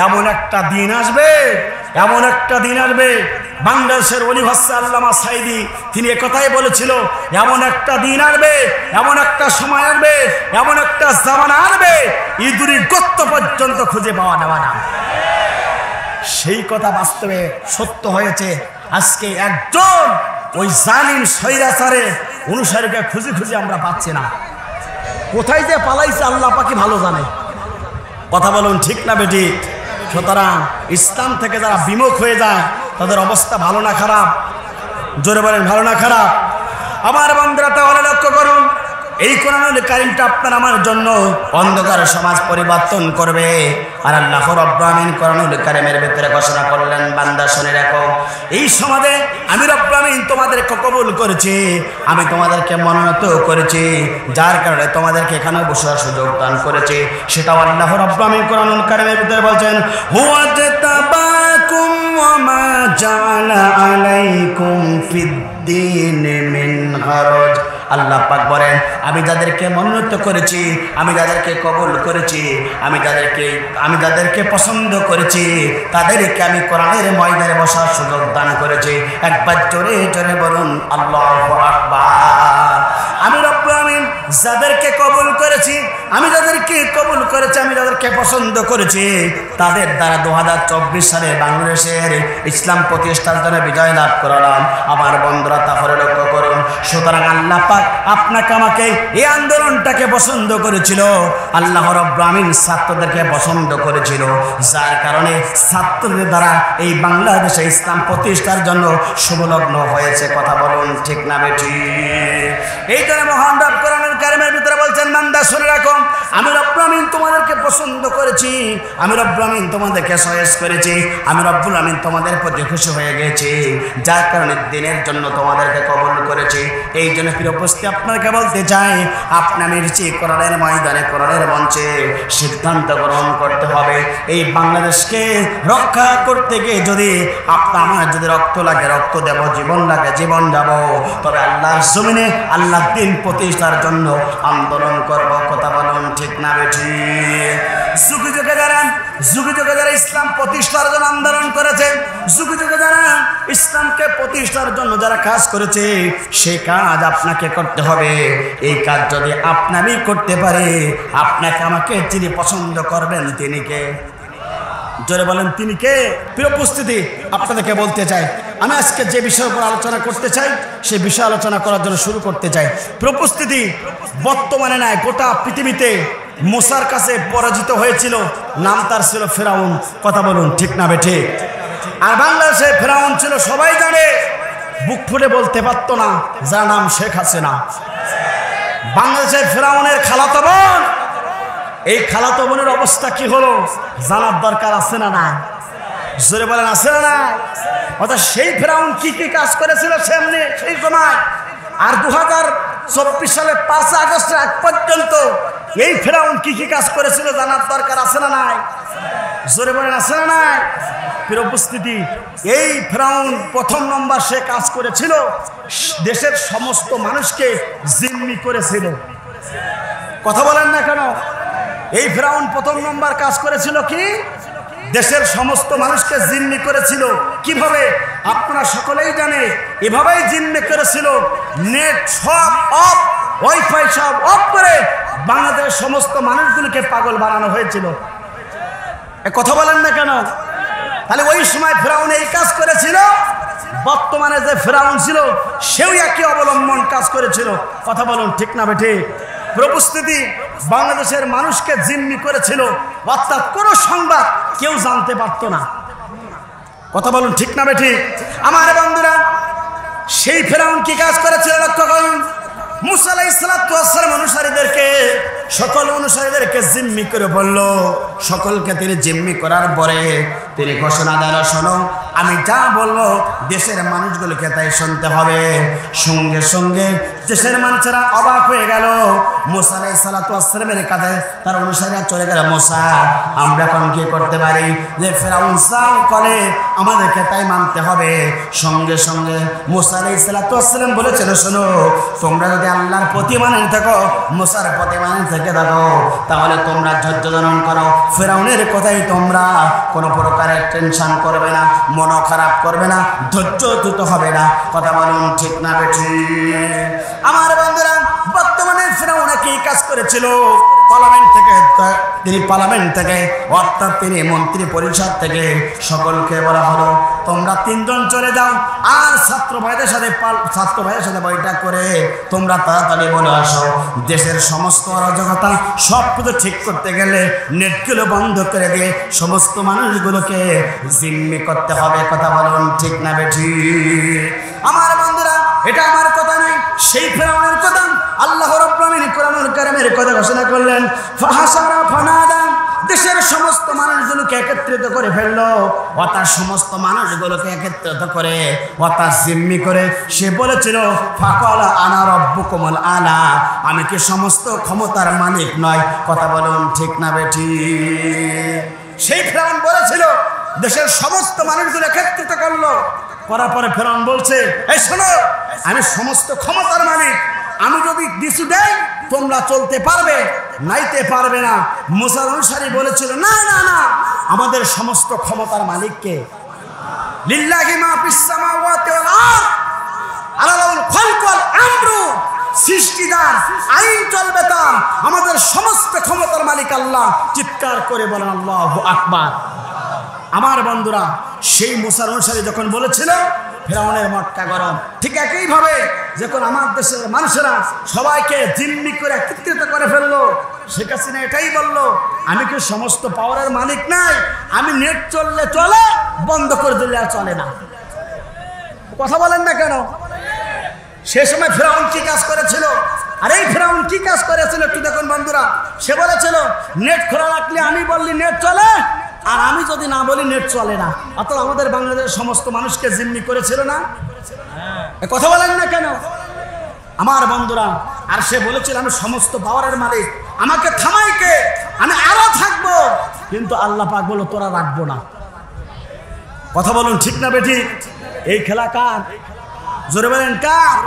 এমন একটা দিন আসবে, এমন একটা দিন আসবে। বাংলাদেশের ওলি হচ্ছে আল্লামা সাঈদী। তিনি একথাই বলেছিল, এমন একটা দিন আসবে, এমন একটা সময় আসবে, এমন একটা জামানা আসবে, ইঁদুরি গর্ত পর্যন্ত খুঁজে পাওয়া যাবে না। সেই কথা বাস্তবে সত্য হয়েছে। আজকে একজন ওই জালিম স্বৈরাচারের অনুসারীকে খুঁজে খুঁজে আমরা পাচ্ছি না। কোথায় যে পালাইছে আল্লাহ পাকই ভালো জানে। কথা বলুন ঠিক না বেঠিক? সুতরাং ইসলাম থেকে যারা বিমুখ হয়ে যায় তাদের অবস্থা ভালো না খারাপ? জোরে বলেন ভালো না খারাপ? আমার বন্ধুরা তাহলে লক্ষ্য করুন, এই কোরআনুল কারীমটা আপনার আমার জন্য অন্ধকার সমাজ পরিবর্তন করবে। আর আল্লাহ রাব্বুল আমিন কোরআনুল কারীমের ভিতরে ঘোষণা করলেন, বান্দা শুনে রাখো, এই সমাজে আমি রব্বুল আমিন তোমাদেরকে কবুল করেছি, আমি তোমাদেরকে মনোনীত করেছি, যার কারণে তোমাদেরকে এখানে বসার সুযোগ দান করেছি। সেটাও আল্লাহ রাব্বুল আমিন কোরআনুল কারীমের ভিতরে বলছেন, হুয়া জাতাবাকুম ওয়া মা জাআলা আলাইকুম ফিদ্দীন মিন হারাজ। আল্লাহ পাক বলেন, আমি যাদেরকে মনোনীত করেছি, আমি যাদেরকে কবুল করেছি, আমি যাদেরকে পছন্দ করেছি, তাদেরকে আমি কোরআনের ময়দানে বসার সুযোগ দান করেছি। একবার জোরে জোরে বলুন আল্লাহু আকবার। আমি রব্বুল আমিন যাদেরকে কবুল করেছি, আমি যাদেরকে কবুল করেছি, আমি যাদেরকে পছন্দ করেছি, তাদের দ্বারা 2024 সালে বাংলাদেশের ইসলাম প্রতিষ্ঠার জন্য বিজয় লাভ করলাম। আমার বন্ধুরা তাহলে লক্ষ্য করুন, সুতরাং আল্লাহ পাক আপনাকে আমাকে এই আন্দোলনটাকে পছন্দ করেছিল। আল্লাহ রাব্বুল আমিন ছাত্রদেরকে পছন্দ করেছিল, যার কারণে ছাত্রদের দ্বারা এই বাংলাদেশে ইসলাম প্রতিষ্ঠার জন্য শুভলগ্ন হয়েছে। কথা বলুন ঠিক না বেঠিক? এই জন্য মহান রব কোরআনুল কারীমের ভিতরে বলছেন, বান্দা শুনে রাখো, আমি রব্বুল আমিন তোমাদেরকে পছন্দ করেছি, আমি রব্বুল আমিন তোমাদেরকে চয়েস করেছি, আমি রব্বুল আমিন তোমাদের প্রতি খুশি হয়ে গেছি, যার কারণে দিনের জন্য তোমাদেরকে কবুল করেছি। এই জন্য প্রিয় উপস্থিতি আপনাকে বলতে চাই, আপনার কোরআনের ময়দানে, কোরআনের মঞ্চে সিদ্ধান্ত গ্রহণ করতে হবে। এই বাংলাদেশকে রক্ষা করতে গিয়ে যদি আমার যদি রক্ত লাগে রক্ত দেব, জীবন লাগে জীবন যাব, তবে আল্লাহর জমিনে আল্লাহর দিন প্রতিষ্ঠার জন্য আন্দোলন করব। কথা বলুন ঠিক না বেঠিক? যুগে যুগে যারা ইসলাম প্রতিষ্ঠার জন্য আন্দোলন করেছে, যুগে যুগে যারা ইসলামকে প্রতিষ্ঠার জন্য যারা কাজ করেছে, সেই কাজ আপনাকে করতে হবে। এই কাজ যদি আপনি করতে পারে, আপনাকে আমাকে যিনি পছন্দ করবেন তিনি কে? জোরে বলেন তিনি কে? প্রিয় উপস্থিতি আপনাদেরকে বলতে চাই, আমি আজকে যে বিষয়ের উপর আলোচনা করতে চাই সেই বিষয় আলোচনা করার জন্য শুরু করতে চাই। প্রিয় উপস্থিতি, বর্তমানে নয় গোটা পৃথিবীতে মুসার কাছে পরাজিত হয়েছিল, নাম তার ছিল ফেরাউন। কথা বলুন ঠিক না বেঠিক? আর বাংলাদেশে ফেরাউন ছিল সবাই জানে, বুক ফুটে বলতে পারতো না, যার নাম শেখ হাসিনা। বাংলাদেশের ফেরাউনের খালাতো বোন, এই খালাতো বোনের অবস্থা কি হলো জানার দরকার আছে না না? জোরে বলেন আছে না না? অর্থাৎ সেই ফেরাউন কি কি কাজ করেছিল সামনে সেই সময়, আর 2024 সালে 5 আগস্টের আগ পর্যন্ত এই ফেরাউন কি কি কাজ করেছিল জানার দরকার আছে না নাই? জোরে বলেন আছে না নাই? প্রিয় উপস্থিতি, এই ফেরাউন প্রথম নম্বর সে কাজ করেছিল, দেশের সমস্ত মানুষকে জিম্মি করেছিল। কথা বলেন না কেন? এই ফেরাউন প্রথম নম্বর কাজ করেছিল কি? দেশের সমস্ত মানুষকে জিম্মি করেছিল। কিভাবে? আপনারা সকলেই জানে, এভাবেই জিম্মি করেছিল। নেট সব অফ, ওয়াইফাই সব অফ করে বাংলাদেশের সমস্ত মানুষগুলোকে পাগল বানানো হয়েছিল। কথা বলেন না কেন? তাহলে ওই সময় ফেরাউন এই কাজ করেছিল, বর্তমানে যে ফেরাউন ছিল সেও একই অবলম্বন কাজ করেছিল। কথা বলুন ঠিক না বেঠিক? প্রস্তুতি বাংলাদেশের মানুষকে জিম্মি করেছিল, অর্থাৎ কোনো সংবাদ কেউ জানতে পারতো না। কথা বলুন ঠিক না বেঠিক? আমার বন্ধুরা, সেই ফেরাউন কি কাজ করেছিল লক্ষ্য করুন। মুসা আলাইহিস সালাতু ওয়াস সালাম অনুসারীদেরকে, সকল অনুসারীদেরকে জিম্মি করে বলল। সকলকে তিনি জিম্মি করার পরে তিনি ঘোষণা দিল, শোনো আমি যা বলবো দেশের মানুষগুলোকে তাই শুনতে হবে। সঙ্গে সঙ্গে দেশের মানুষেরা অবাক হয়ে গেল। মুসা আলাইহিস সালাতু ওয়াস সালামের কাছে তার অনুসারীরা চলে গেল, মুসা আমরা এখন কি করতে পারি? যে ফেরাউন যা করে আমাদেরকে তাই মানতে হবে। সঙ্গে সঙ্গে মুসা আলাইহিস সালাতু ওয়াস সালাম বলেছিল, শোনো তোমরা যদি আল্লাহর প্রতি মানে থাকো, মুসার প্রতি মানে থেকে থাকো, তাহলে তোমরা ধৈর্য ধারণ করো। ফেরাউনের কথাই তোমরা কোনো প্রকারের টেনশন করবে না, মন খারাপ করবে না, ধৈর্যচ্যুত হবে না। কথা বলুন ঠিক না বেঠিক? আমার বন্ধুরা, বর্তমানে ফেরাউন কি কাজ করেছিল? পার্লামেন্ট থেকে অর্থাৎ তিনি মন্ত্রী পরিষদ থেকে সকলকে বলা হলো, তোমরা তিনজন চলে যাও আর ছাত্র ভাইদের সাথে বৈঠক করে তোমরা তাড়াতাড়ি বলে আসো। দেশের সমস্ত অরাজকতা সব কিছু ঠিক করতে গেলে নেটগুলো বন্ধ করে দিয়ে সমস্ত মানুষগুলোকে জিম্মি করতে হবে। কথা বলুন ঠিক না বেঠিক? আমার বন্ধুরা, এটা আমার কথা নয়, সেই ফেরাউনের কথা। আল্লাহ রাব্বুল আলামিন কোরআনুল কারীমের কথা ঘোষণা করলেন, ফাহাসারা ফানাদা, দেশের সমস্ত মানুষগুলোকে একত্রিত করে ফেললো। অর্থাৎ সমস্ত মানুষগুলোকে একত্রিত করে অর্থাৎ জিম্মি করে সে বলেছিল, ফাকালা আনা রাব্বুকুমুল আলা, আমি কি সমস্ত ক্ষমতার মালিক নয়? কথা বলুন ঠিক না বেঠিক? সেই ফেরাউন বলেছিল, দেশের সমস্ত মানুষগুলো একত্রিত করলো। করার পরে ফেরাউন বলছে, এই শোনো আমি সমস্ত ক্ষমতার মালিক, আমি যদি দিশু দেই তোমরা চলতে পারবে, নাইতে পারবে না। মুসার অনুসারী বলেছিল, না না না, আমাদের সমস্ত ক্ষমতার মালিককে, লিল্লাহি মা ফিস সামাওয়াতি ওয়াল আরদ আলাহুল খালকু ওয়াল আমরু, সৃষ্টিদার, আইন চলবে তার, আমাদের সমস্ত ক্ষমতার মালিক আল্লাহ। চিৎকার করে বলেন আল্লাহু আকবার। আমার বন্ধুরা, সেই মুসার অনুসারী যখন বলেছিল, ফেরাউনের মটকা গরম। ঠিক একইভাবে যখন আমার দেশের মানুষেরা সবাইকে জিম্মি করে একত্রিত করে ফেললো, শেখ হাসিনা এটাই বললো, আমি কি সমস্ত পাওয়ারের মালিক নাই? আমি নেট চললে চলে, বন্ধ করে দিলে আর চলে না। কথা বলেন না কেন? সে সময় ফেরাউন কি কাজ করেছিল? আর এই ফেরাউন কি কাজ করেছিল একটু দেখুন বন্ধুরা। সে বলেছিল, নেট খোলা রাখলে আমি বললি নেট চলে, আর আমি যদি না বলি নেট চলে না। অর্থাৎ আমাদের বাংলাদেশের সমস্ত মানুষকে জিম্মি করেছিল না? কথা বলেন না কেন? আমার বন্ধুরা, আর সে বলেছিল আমি সমস্ত পাওয়ারের মালিক, আমাকে থামাই কে? আমি আরো থাকবো। কিন্তু আল্লাহ পাক বলল, তোরা রাখবো না। কথা বলুন ঠিক না বেঠিক? এই খেলা কার? জোরে বলেন কার?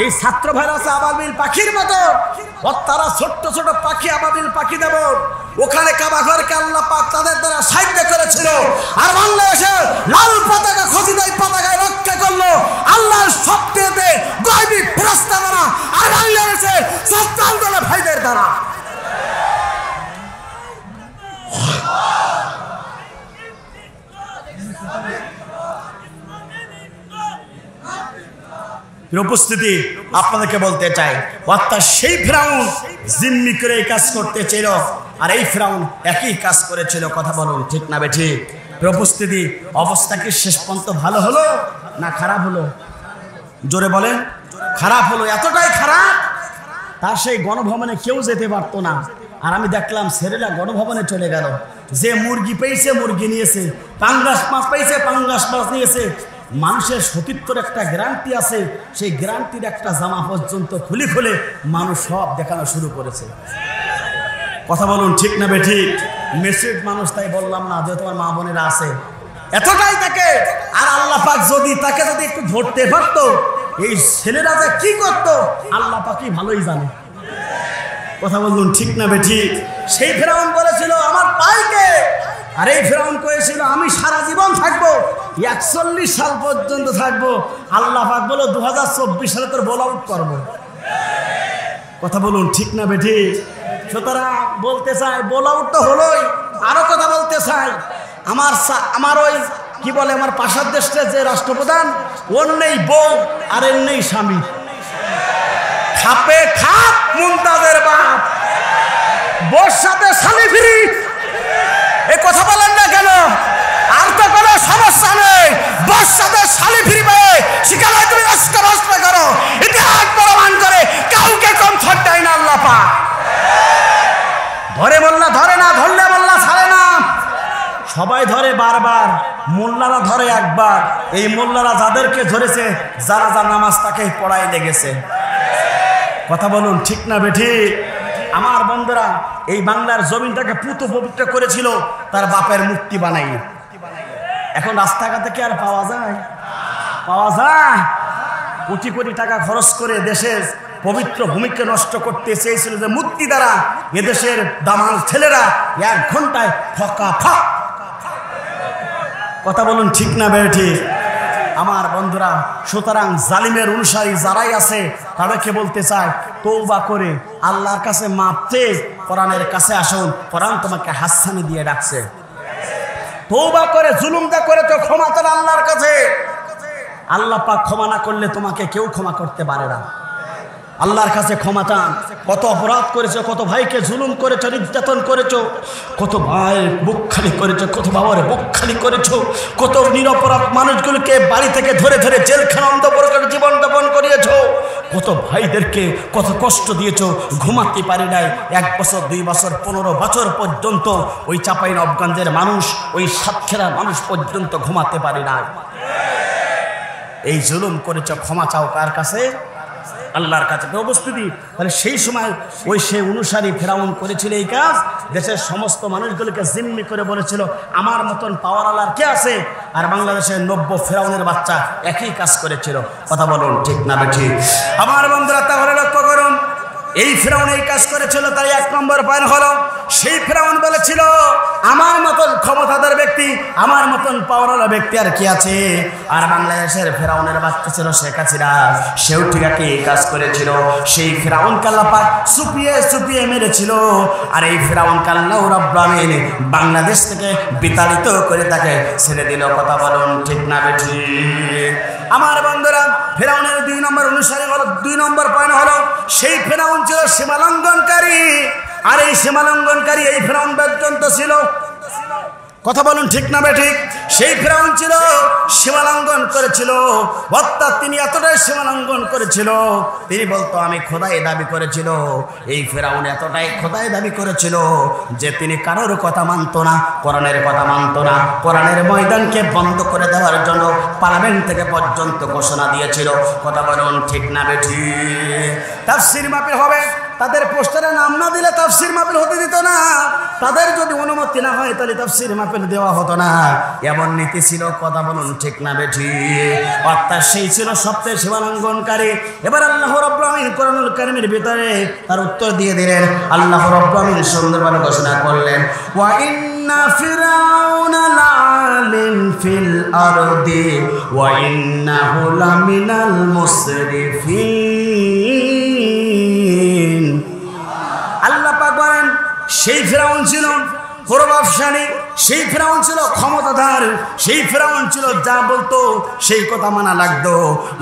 এই ছাত্র ভাইরা আছে আবাবিল পাখির মতো, তারা ছোট্ট ছোট পাখি, আবাবিল পাখি দেব। ওখানে কাবা ঘরকে আল্লাহ পাক তাদের দ্বারা সাহায্য করেছিল। আর বাংলাদেশে লাল পতাকা, খজিদাই পতাকায় রক্ষা করলো আল্লাহর সবচেয়ে গায়বী ফেরেশতা দ্বারা, আর বাংলাদেশের ছাত্র আন্দোলন ভাইদের দ্বারা। উপস্থিতি আপনাদেরকে বলতে চাই, অর্থাৎ সেই ফেরাউন জিম্মি করে এই কাজ করতে ছিল, আর এই ফেরাউন একই কাজ করেছিল। কথা বলুন ঠিক না বেঠিক? উপস্থিতি অবস্থা কি শেষ পর্যন্ত ভালো হলো না খারাপ হলো? জোরে বলেন। খারাপ হলো। এতটাই খারাপ, তার সেই গণভবনে কেউ যেতে পারতো না। আর আমি দেখলাম ছেলেরা গণভবনে চলে গেল। যে মুরগি পেয়েছে মুরগি নিয়েছে, পাঙ্গাস মাছ পেয়েছে পাঙ্গাস মাছ নিয়েছে। মানুষের সতীত্বর একটা গ্যারান্টি আছে, সেই গ্যারান্টির একটা জামা পর্যন্ত খুলে খুলে মানুষ সব দেখানো শুরু করেছে। কথা বলুন ঠিক না বেঠিক? মেসেজ মানুষ, তাই বললাম না যে তোমার মা বোনেরা আছে, এতটাই তাকে। আর আল্লাহ পাক যদি তাকে যদি একটু ধরতে পারতো, এই ছেলেরা যে কি করতো আল্লাহ পাকই ভালোই জানে। কথা বলুন ঠিক না বেঠিক? সেই ফেরাউন বলেছিল আমার পাইকে, আর এই ফেরাউন কয়েছিল আমি সারা জীবন থাকবো, 41 সাল পর্যন্ত থাকবো। আল্লাহ পাক বলো 2024 সালে তোর বল আউট করবো। কথা বলুন ঠিক না বেঠিক? সুতরাং বলতে চাই বল আউট তো হলোই, আরো কথা বলতে চাই আমার ওই কি বলে আমার পাশের দেশের যে রাষ্ট্রপ্রধান, ওর নেই বউ আর এর নেই স্বামী, খাপে খাপ মুমতাজের বাপ, বউর সাথে শালি ফিরি। এ কথা বলেন না কেন? আর তো কোনো সমস্যা নেই, বউর সাথে শালি ফিরি পাবে সেখানে তুমি নষ্ট করো। ইতিহাস প্রমাণ করে কাউকে কম ছাড় দেয় না আল্লাহ পাক। ধরে মোল্লা ধরে না, ধরলে মোল্লা ছাড়ে না। সবাই ধরে বারবার, মোল্লারা ধরে একবার। এই মোল্লারা যাদেরকে ধরেছে, যারা যা নামাজ তাকে পড়াই লেগেছে। কথা বলুন ঠিক না বেঠিক? আমার বন্ধুরা এই বাংলার জমিনটাকে পুত পবিত্র করেছিল তার বাপের মূর্তি বানাই। এখন রাস্তাঘাটে কি আর পাওয়া যায়? পাওয়া যায়? কোটি কোটি টাকা খরচ করে দেশের পবিত্র ভূমিকে নষ্ট করতে চেয়েছিল যে মূর্তি দ্বারা এদেশের দামাল ছেলেরা 1 ঘন্টায় ফকা ফক। কথা বলুন ঠিক না বেঠিক? আমার বন্ধুরা সুতরাং জালিমের অনুসারী যারাই আছে তাদেরকে বলতে চাই তওবা করে আল্লাহর কাছে মাপ চেয়ে কোরআনের কাছে আসুন। কোরআন তোমাকে হাসানি দিয়ে ডাকছে। তওবা করে জুলুমটা করে তো ক্ষমা চান আল্লাহর কাছে। আল্লাহ পাক ক্ষমা না করলে তোমাকে কেউ ক্ষমা করতে পারে না। আল্লাহর কাছে ক্ষমা চান। কত অপরাধ করেছো, কত ভাইকে জুলুম করেছো, নির্যাতন করেছো, কত ভাইয়ের বুক খালি করেছো, কত বাবার বুক খালি করেছো, কত নিরপরাধ মানুষগুলোকে বাড়ি থেকে ধরে ধরে জেলখানা অন্ধকার করে জীবন যাপন করিয়েছো, কত ভাইদেরকে কত কষ্ট দিয়েছো, ঘুমাতে পারি নাই 1 বছর 2 বছর 15 বছর পর্যন্ত। ওই চাঁপাইনবাবগঞ্জের মানুষ, ওই সাতক্ষীরার মানুষ পর্যন্ত ঘুমাতে পারি নাই। এই জুলুম করেছো, ক্ষমা চাও কার কাছে? আল্লাহর কাছে। উপস্থিতি তাহলে সেই সময় ওই সে অনুসারী ফেরাউন করেছিল এই কাজ। দেশের সমস্ত মানুষগুলোকে জিম্মি করে বলেছিল আমার মতন পাওয়ার আল্লাহর কে আছে? আর বাংলাদেশের 90 ফেরাউনের বাচ্চা একই কাজ করেছিল। কথা বলুন ঠিক না বেঠিক? আমার বন্ধুরা তাহলে লক্ষ্য করুন, এই ফেরাউন এই কাজ করেছিল, তার 1 নম্বর পয়েন্ট হলো সেই ফেরাউন বলেছিল আমার মতন ক্ষমতাধর ব্যক্তি, আমার মতন পাওয়ারওয়ালা ব্যক্তি আর কি আছে? আর বাংলাদেশের ফেরাউনের বাচ্চা ছিল শেখ হাসিনা, সেও ঠিক একই কাজ করেছিল। সেই ফেরাউনকে আল্লাহ পাক চুপিয়ে চুপিয়ে মেরেছিল। আর এই ফেরাউনকে আল্লাহ রাব্বুল আমিন বাংলাদেশ থেকে বিতাড়িত করে তাকে ছেড়ে দিল। কথা বলুন ঠিক না বেঠিক? আমার বন্ধুরা ফেরাউনের 2 নম্বর অনুসারী হলো, 2 নম্বর পয়েন্ট হলো সেই ফেরাউন ছিল সীমালঙ্ঘনকারী। আর এই সীমালঙ্ঘনকারী এই ফেরাউন পর্যন্ত ছিল। কথা বলুন ঠিক না বেঠিক? সেই ফেরাউন ছিল সীমালঙ্ঘন করেছিল। অর্থাৎ তিনি এতটাই সীমালঙ্ঘন করেছিল, তিনি বলতো আমি খোদাই দাবি করেছিল। এই ফেরাউন এতটাই খোদাই দাবি করেছিল যে তিনি কারোর কথা মানত না, কোরআনের কথা মানত না। কোরআনের ময়দানকে বন্ধ করে দেওয়ার জন্য পার্লামেন্ট থেকে পর্যন্ত ঘোষণা দিয়েছিল। কথা বলুন ঠিক না বেঠিক? তাফসীর মাহফিল হবে, তাদের পোস্টারে নাম না দিলে তাফসীর মাহফিল হতে দিত না। তাদের যদি অনুমতি না হয় তাহলে তাফসীর মাহফিল দেওয়া হতো না। এমন নীতি ছিল। কথা বলুন ঠিক না বেঠিক? অর্থাৎ সেই ছিল সবচেয়ে সীমালঙ্ঘনকারী। এবার আল্লাহ রাব্বুল আমিন কোরআনুল কারীমের ভিতরে তার উত্তর দিয়ে দিলেন। আল্লাহ রাব্বুল আমিন সুন্দরভাবে ঘোষণা করলেন ওয়া ইন্না ফিরাউনা লাআলিন ফিল আরদি ওয়া ইন্নাহু লামিনাল মুসরিফিন। আল্লাহ পাক বলেন সেই ফেরাউন ছিল প্রভাবশালী, সেই ফেরাউন ছিল ক্ষমতাধর, সেই ফেরাউন ছিল যা বলতো সেই কথা মানা লাগতো।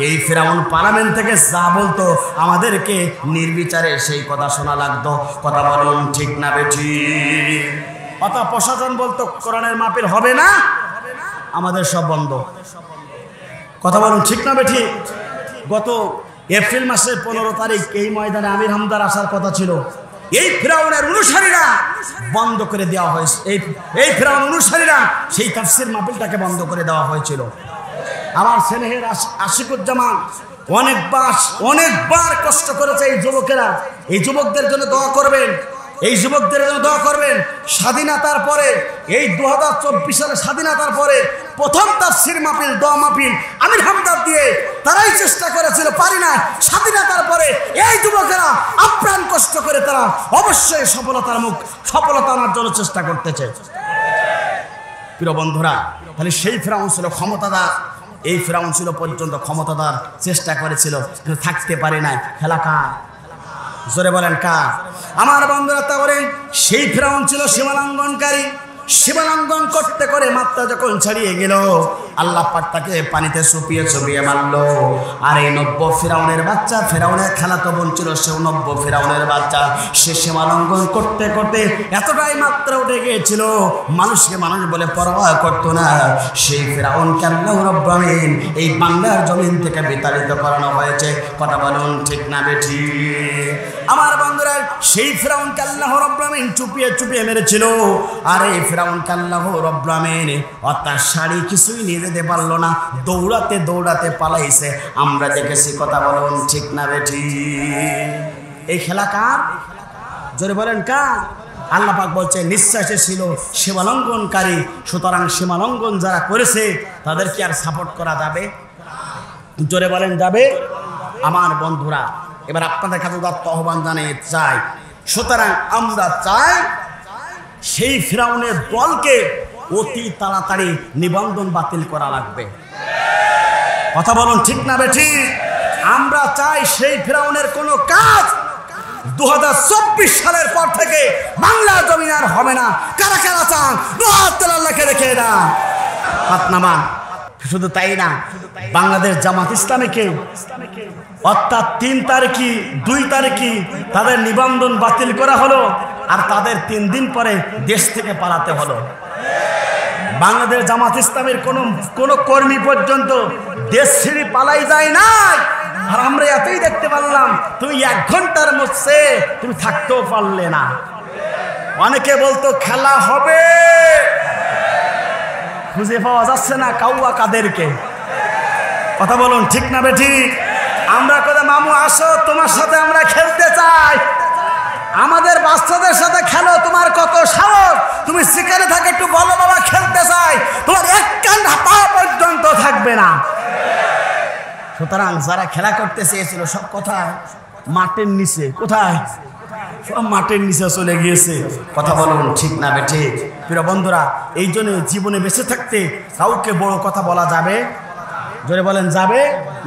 এই ফেরাউন পার্লামেন্ট থেকে যা বলতো আমাদেরকে নির্বিচারে সেই কথা শোনা লাগতো। কথা বলুন ঠিক না বেঠিক? অথবা প্রশাসন বলতো কোরআনের মাহফিল হবে না, আমাদের সব বন্ধ। কথা বলুন ঠিক না বেঠিক? গত এপ্রিল মাসের 15 তারিখ এই ময়দানে আমির হামদার আসার কথা ছিল। এই ফেরাউনের অনুসারীরা বন্ধ করে দেওয়া হয়েছে। এই ফেরাউন অনুসারীরা সেই তাফসীর মাহফিলটাকে বন্ধ করে দেওয়া হয়েছিল। আমার স্নেহের আশিকুজ্জামান অনেকবার কষ্ট করেছে এই যুবকেরা। এই যুবকদের জন্য দোয়া করবেন, এই যুবকদের জন্য দোয়া করবেন। স্বাধীনতার পরে এই 2024 সালে স্বাধীনতার পরে প্রথম তাফসীর মাহফিল, দোয়া মাহফিল আমির হামদার দিয়ে তারাই চেষ্টা করেছিল, পারি না। স্বাধীনতার পরে এই যুবকেরা আপ্রাণ কষ্ট করে তারা অবশ্যই সফলতা আনার জন্য চেষ্টা করতেছে। প্রিয় বন্ধুরা, তাহলে সেই ফিরআউন ছিল ক্ষমতাদার, এই ফিরআউন ছিল পর্যন্ত ক্ষমতাদার, চেষ্টা করেছিল কিন্তু থাকতে পারে নাই। খেলা কার? জোরে বলেন কার? আমার বন্ধুরা, তারপরে সেই ফিরআউন ছিল সীমালঙ্ঘনকারী। সীমালঙ্ঘন করতে করে মাত্রা যখন ছাড়িয়ে গেল, আল্লাহ পাক তাকে পানিতে চুপিয়ে মারলো। আর এই নব্য ফিরআউনের বাচ্চা, ফিরআউনের খালাতো বোন ছিল সেও নব্য ফিরআউনের বাচ্চা, সে সীমালঙ্ঘন করতে করতে এতটাই মাত্রা উঠে গিয়েছিল, মানুষকে মানুষ বলে পরোয়া করতো না। সেই ফিরআউনকে আল্লাহ রাব্বুল আলামিন এই বাংলার জমিন থেকে বিতাড়িত করানো হয়েছে। কথা বলুন ঠিক না বেঠিক? আমার বন্ধুরা, সেই ফিরআউনকে আল্লাহ রাব্বুল আলামিন চুপিয়ে মেরেছিল। আর এই ফিরআউনকে আল্লাহ রাব্বুল আলামিন তার শাড়ি কিছুই নিয়ে যেতে পারলো না, দৌড়াতে পালাইছে। আমরা দেখেছি। কথা বলুন ঠিক না বেঠিক? এই খেলা কার? জোরে বলেন কার? আল্লাহ পাক বলছে নিঃশ্বাসে ছিল সীমালঙ্ঘনকারী। সুতরাং সীমালঙ্ঘন যারা করেছে তাদের কি আর সাপোর্ট করা যাবে? জোরে বলেন যাবে? আমার বন্ধুরা, এবার আপনাদের কাছে আহ্বান জানিয়ে চাই। সুতরাং আমরা চাই সেই ফিরআউনের দলকে অতি তাড়াতাড়ি নিবন্ধন বাতিল করা লাগবে। কথা বলুন ঠিক না বেঠিক? আমরা চাই সেই ফিরআউনের কোনো কাজ 2024 সালের পর থেকে বাংলা জমিন আর হবে না। কারা কারা চান? আল্লাহকে রেখে না হাত নামান। শুধু তাই না, বাংলাদেশ জামাত ইসলামীকে অর্থাৎ 3 তারিখে 2 তারিখে তাদের নিবন্ধন বাতিল করা হলো, আর তাদের 3 দিন পরে দেশ থেকে পালাতে হলো। বাংলাদেশ জামাত ইসলামের কোন কর্মী পর্যন্ত দেশ ছেড়ে পালাই যায় না। আর আমরা এতই দেখতে পারলাম, তুমি 1 ঘন্টার মধ্যে তুমি থাকতেও পারলে না। অনেকে বলতো খেলা হবে, খুঁজে পাওয়া যাচ্ছে না কাউয়া কাদেরকে। কথা বলুন ঠিক না বেঠিক? আমরা কথা মামু আসো, তোমার সাথে আমরা খেলতে চাই। আমাদের বাচ্চাদের সাথে খেলো, তোমার কত সাহস? তুমি সেখানে থাকে একটু বলো বাবা খেলতে চাই, তোমার 1 কান পা পর্যন্ত থাকবে না। সুতরাং যারা খেলা করতে চেয়েছিল সব কোথায়? মাঠের নিচে। কোথায়? সব মাঠের নিচে চলে গিয়েছে। কথা বলুন ঠিক না বেঠিক? প্রিয় বন্ধুরা, এই জন্য জীবনে বেঁচে থাকতে কাউকে বড় কথা বলা যাবে? জোরে বলেন যাবে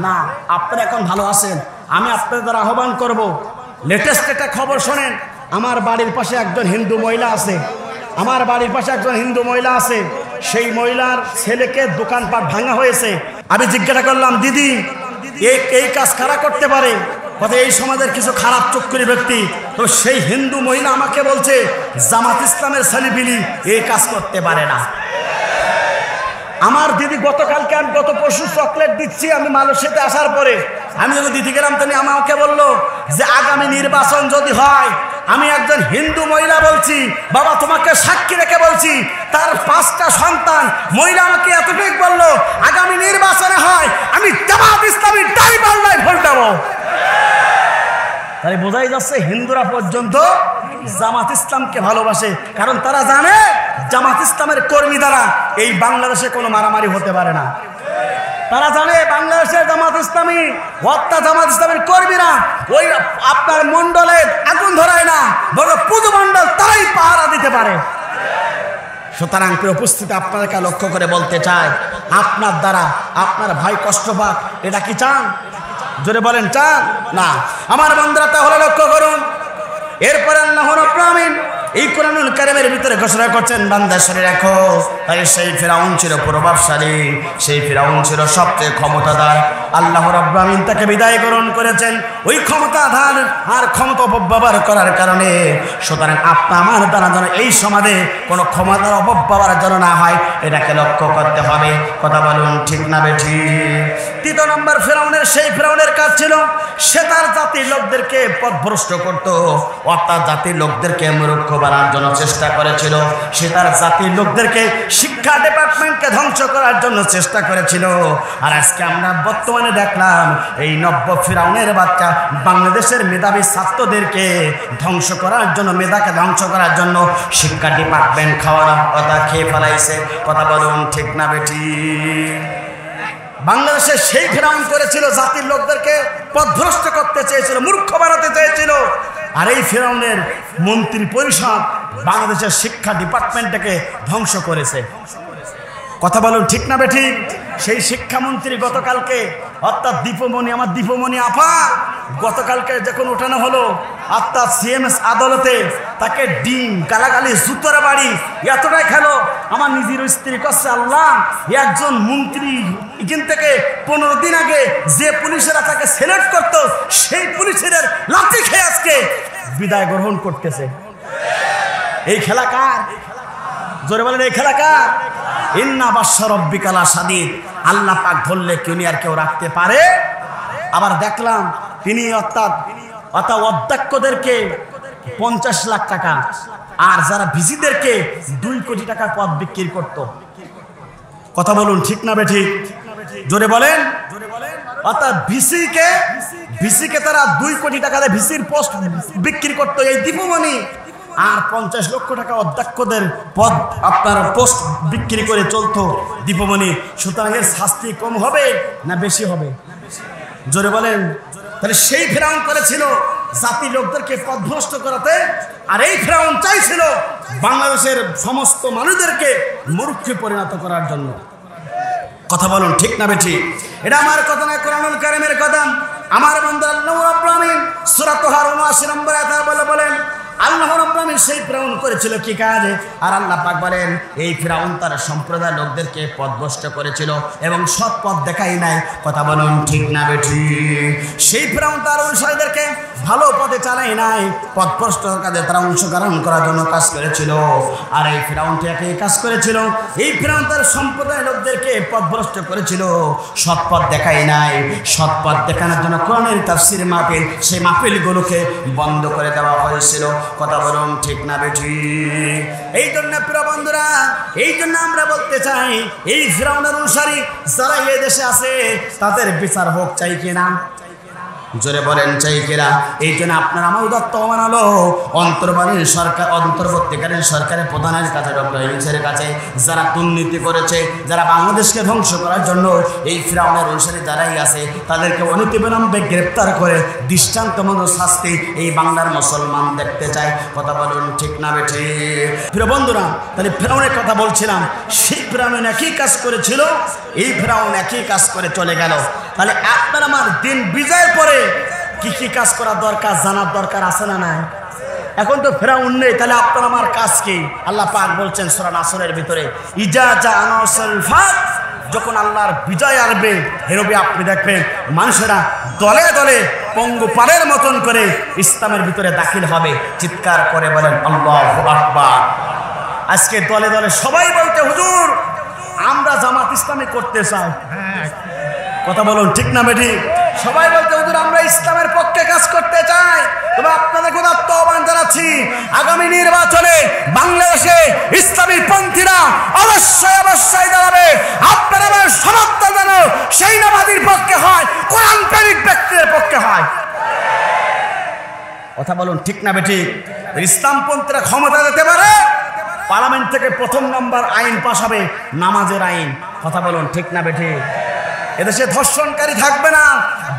না? আপনারা এখন ভালো আছেন, আমি আপনাদের দ্বারা আহ্বান করব, লেটেস্ট একটা খবর শোনেন। আমার বাড়ির পাশে একজন হিন্দু মহিলা আছে। সেই মহিলার ছেলেকে দোকানপাট ভাঙা হয়েছে। আমি জিজ্ঞাসা করলাম, দিদি এই কাজ কারা করতে পারে? কথা এই সমাজের কিছু খারাপ চক্করি ব্যক্তি। তো সেই হিন্দু মহিলা আমাকে বলছে জামাত ইসলামের ছেলেপিলি এই কাজ করতে পারে না। আমার দিদি গতকালকে আমি গত পরশু চকলেট দিচ্ছি আমি মালয়েশিয়াতে আসার পরে, আমি যখন দিদি গেলাম তিনি আমাকে বললো যে আগামী নির্বাচন যদি হয়, আমি একজন হিন্দু মহিলা বলছি, বাবা তোমাকে সাক্ষী রেখে বলছি, তার 5টা সন্তান। মহিলা আমাকে এতটুকু বললো আগামী নির্বাচনে হয় আমি জামাত ইসলামী ড্রাইভার ভোট দেবো। তাই বোঝাই যাচ্ছে হিন্দুরা পর্যন্ত জামাত ইসলামকে ভালোবাসে, কারণ তারা জানে জামাত ইসলামের কর্মী দ্বারা এই বাংলাদেশে কোনো মারামারি হতে পারে না। তারা জানে বাংলাদেশের জামাত ইসলামী অর্থাৎ জামাত ইসলামের কর্মীরা ওই আপনার মন্ডলে আগুন ধরায় না, বড় পুজো মন্ডল তারাই পাহারা দিতে পারে। সুতরাং প্রিয় উপস্থিতি, আপনাদেরকে লক্ষ্য করে বলতে চাই, আপনার দ্বারা আপনার ভাই কষ্ট পাক, এটা কি চান? জোরে বলেন চান? না। আমার বন্ধুরা, তাহলে লক্ষ্য করুন, এরপরে আল্লাহ রাব্বুল আলামিন এই কোরআনুল কারীমের ভিতরে ঘোষণা করছেন, বান্দা শুনে রাখো, তাই সেই ফিরআউন ছিল প্রভাবশালী, সেই ফিরআউন ছিল সবচেয়ে ক্ষমতাধর। আল্লাহ রাব্বুল আলামিন তাকে বিদায় গ্রহণ করেছেন ওই ক্ষমতাধর আর ক্ষমতা অপব্যবহার করার কারণে। সুতরাং আমার দ্বারা যেন এই সমাজে কোনো ক্ষমতার অপব্যবহার যেন না হয়, এটাকে লক্ষ্য করতে হবে। কথা বলুন ঠিক না বেঠিক? 3 নম্বর সেই ফিরআউনের কাজ ছিল সে তার জাতির লোকদেরকে পথভ্রষ্ট করত, অর্থাৎ জাতির লোকদেরকে মূর্খ বানার জন্য চেষ্টা করেছিল। সে তার জাতির লোকদেরকে শিক্ষা ডিপার্টমেন্টকে ধ্বংস করার জন্য চেষ্টা করেছিল। আর আজকে আমরা বর্তমানে দেখলাম এই নব্য ফিরআউনের বাচ্চা বাংলাদেশের মেধাবী ছাত্রদেরকে ধ্বংস করার জন্য, মেধাকে ধ্বংস করার জন্য শিক্ষা ডিপার্টমেন্ট খাওয়ানোর কথা খেয়ে ফেলাইছে। কথা বলুন ঠিক না বেঠিক? বাংলাদেশে সেই ফেরাউন করেছিল, জাতির লোকদেরকে পথভ্রষ্ট করতে চেয়েছিল, মূর্খ বানাতে চেয়েছিল। আর এই ফেরাউনের মন্ত্রী পরিষদ বাংলাদেশের শিক্ষা ডিপার্টমেন্টটাকে ধ্বংস করেছে। কথা বলুন ঠিক না বেঠিক? সেই শিক্ষামন্ত্রী গতকালকে, অর্থাৎ দীপমণি, আমার দীপমণি আপা, গতকালকে যখন ওঠানো হলো অর্থাৎ সিএমএস আদালতে, তাকে ডিম গালাগালি জুতোর বাড়ি এতটাই খেলো। আমার নিজের স্ত্রী কাছে, আল্লাহ, একজন মন্ত্রী এখান থেকে 15 দিন আগে যে পুলিশেরা তাকে সিলেক্ট করতো, সেই পুলিশের লাঠি খেয়ে আজকে বিদায় গ্রহণ করতেছে। এই খেলা কার? জোরে বলেন, এই খেলা কার? ইন্না বাদশা রব্বিকা লাশাদীদ। আল্লাহ পাক ধরলে কেউ আর কেউ রাখতে পারে। আবার দেখলাম তিনি অর্থাৎ অধ্যক্ষদেরকে 50 লাখ টাকা আর যারা ভিসিদেরকে 2 কোটি টাকার পদ বিক্রি করত। কথা বলুন ঠিক না বেঠিক? জোরে বলেন। অর্থাৎ ভিসিকে তারা 2 কোটি টাকা দিয়ে ভিসির পোস্ট বিক্রি করতো এই দীপমণি, আর 50 লক্ষ টাকা অধ্যক্ষদের পদ আপনার পোস্ট বিক্রি করে চলতো দীপমণি। সুতরাং এর শাস্তি কম হবে না বেশি হবে? জোরে বলেন। তাহলে সেই ফেরাউন করেছিল জাতির লোকদেরকে পথভ্রষ্ট করাতে, আর এই ফেরাউন চাইছিল বাংলাদেশের সমস্ত মানুষদেরকে মূর্খে পরিণত করার জন্য। কথা বলুন ঠিক না বেঠি? এটা আমার কথা না, কোরআনুল কারীমের কথা। আমার বান্দা আল্লাহ রাব্বুল আলামিন সূরা তাহার 79 নম্বর আয়াতে বলেন, আল্লাহ রাব্বুল আলামিন সেই ফেরাউন করেছিল কি কাজ? আর আল্লাহ পাক বলেন, এই ফেরাউন তার সম্প্রদায়ের লোকদেরকে পথভ্রষ্ট করেছিল এবং সৎ পথ দেখাই নাই। কথা বলুন ঠিক না বেঠি? সেই ফেরাউন তার অনুসারীদেরকে ভালো পথে চালাই নাই, পথভ্রষ্ট কাজে তারা অংশগ্রহণ করার জন্য কাজ করেছিল। আর এই ফেরাউনটি একই কাজ করেছিল। এই ফেরাউন তার সম্প্রদায়ের লোকদেরকে পথভ্রষ্ট করেছিল, সৎ পথ দেখাই নাই। সৎ পথ দেখানোর জন্য কোরআনের তাফসীর মাহফিল, সেই মাহফিলগুলোকে বন্ধ করে দেওয়া হয়েছিল। কথা বলুন ঠিক না বেঠি? এই জন্য প্রিয় বন্ধুরা, এই জন্য আমরা বলতে চাই, এই ফেরাউনের অনুসারী যারা এই দেশে আছে তাদের বিচার হোক, চাই কিনা? জোরে বলেন চাই কিনা? এই জন্য আপনার আমার উদাত্ত আহ্বান হলো অন্তর্বর্তীকালীন সরকারের প্রধানের কাছে, ডক্টর ইউনূসের কাছে, যারা দুর্নীতি করেছে, যারা বাংলাদেশকে ধ্বংস করার জন্য এই ফেরাউনের অনুসারী যারাই আছে, তাদেরকে অনতিবিলম্বে গ্রেপ্তার করে দৃষ্টান্তমূলক শাস্তি এই বাংলার মুসলমান দেখতে চায়। কথা বলুন ঠিক না বেঠি? প্রিয় বন্ধুরা, তাহলে ফেরাউনের কথা বলছিলাম, সেই ফেরাউন একই কাজ করেছিল, এই ফেরাউন একই কাজ করে চলে গেল। তাহলে আপনার আমার দিন বিজয়ের পরে কি কি কাজ করার দরকার জানার দরকার আছে না নাই? এখন তো ফেরাউন নেই, তাহলে আপনার আমার কাজ কি? আল্লাহ পাক বলছেন সূরা নাসরের ভিতরে, ইজা জাআ নাসরুল ফাত, যখন আল্লাহর বিজয় আসবে হে নবী আপনি দেখবেন মানুষেরা দলে দলে পঙ্গপালের মতন করে ইসলামের ভিতরে দাখিল হবে। চিৎকার করে বলেন আল্লাহু আকবার। আজকে দলে দলে সবাই বলতে, হুজুর আমরা জামাত ইসলামী করতে চাই। কথা বলুন ঠিক না বেঠি? সবাই বলতে, হুজুর আমরা ইসলামের পক্ষে কাজ করতে চাই। তবে আপনাদের উদাত্ত আহ্বান জানাচ্ছি, আগামী নির্বাচনে বাংলাদেশে ইসলামী পন্থীরা অবশ্যই দাঁড়াবে। আপনারা আমার সমর্থন যেন সেই নামাজীর পক্ষে হয়, কোরআন প্রেমিক ব্যক্তির পক্ষে হয়। কথা বলুন ঠিক না বেঠি? ইসলামপন্থীরা ক্ষমতা দিতে পারে, পার্লামেন্ট থেকে 1 নম্বর আইন পাস হবে নামাজের আইন। কথা বলুন ঠিক না বেঠি? এদেশে ধর্ষণকারী থাকবে না,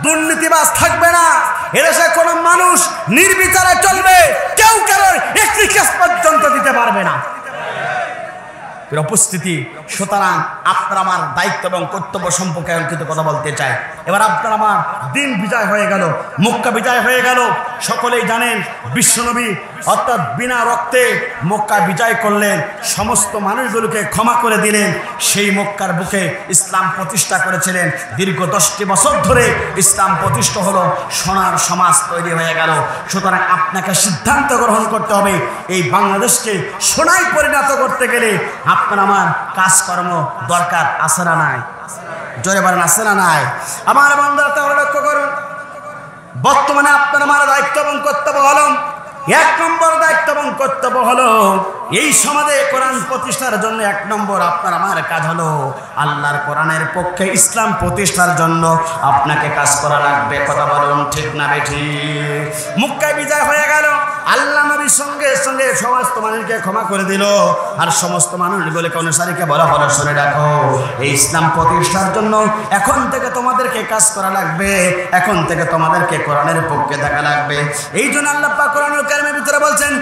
দুর্নীতিবাজ থাকবে না, এদেশে কোনো মানুষ নির্বিচারে চলবে, কেউ কারোর একটি কেস পর্যন্ত দিতে পারবে না। উপস্থিতি, সুতরাং আপনার আমার দায়িত্ব এবং কর্তব্য সম্পর্কে কিছু কথা বলতে চাই। এবার আপনার আমার দিন বিজয় হয়ে গেল, মক্কা বিজয় হয়ে গেল। সকলেই জানেন বিশ্বনবী অর্থাৎ বিনা রক্তে মক্কা বিজয় করলেন, সমস্ত মানুষগুলোকে ক্ষমা করে দিলেন। সেই মক্কার বুকে ইসলাম প্রতিষ্ঠা করেছিলেন। দীর্ঘ 10টি বছর ধরে ইসলাম প্রতিষ্ঠা হলো, সোনার সমাজ তৈরি হয়ে গেল। সুতরাং আপনাকে সিদ্ধান্ত গ্রহণ করতে হবে, এই বাংলাদেশকে সোনায় পরিণত করতে গেলে আপনার আমার কাজকর্ম দরকার আছে না নাই? জোরে বলেন আছে না নাই? আমার বন্ধুরা তাহলে লক্ষ্য করুন, বর্তমানে আপনার আমার দায়িত্ব এবং কর্তব্য হলো, 1 নম্বর দায়িত্ব এবং কর্তব্য হলো এই সমাজে কোরআন প্রতিষ্ঠার জন্য 1 নম্বর আপনার আমার কাজ হলো আল্লাহর কোরআনের পক্ষে ইসলাম প্রতিষ্ঠার জন্য আপনাকে কাজ করা লাগবে। কথা বলুন ঠিক না বেঠি? মক্কায় বিজয় হয়ে গেল, আল্লাহ নবীর সঙ্গে সঙ্গে সমস্ত মানুষকে ক্ষমা করে দিল। আর সমস্ত মানুষগুলোকে অনুসারীকে বলা হলো, শুনে রাখো, এই ইসলাম প্রতিষ্ঠার জন্য এখন থেকে তোমাদেরকে কাজ করা লাগবে, এখন থেকে তোমাদেরকে কোরআনের পক্ষে থাকা লাগবে। এই জন্য আল্লাহ পাক কোরআনুল কারীমের ভিতরে বলছেন,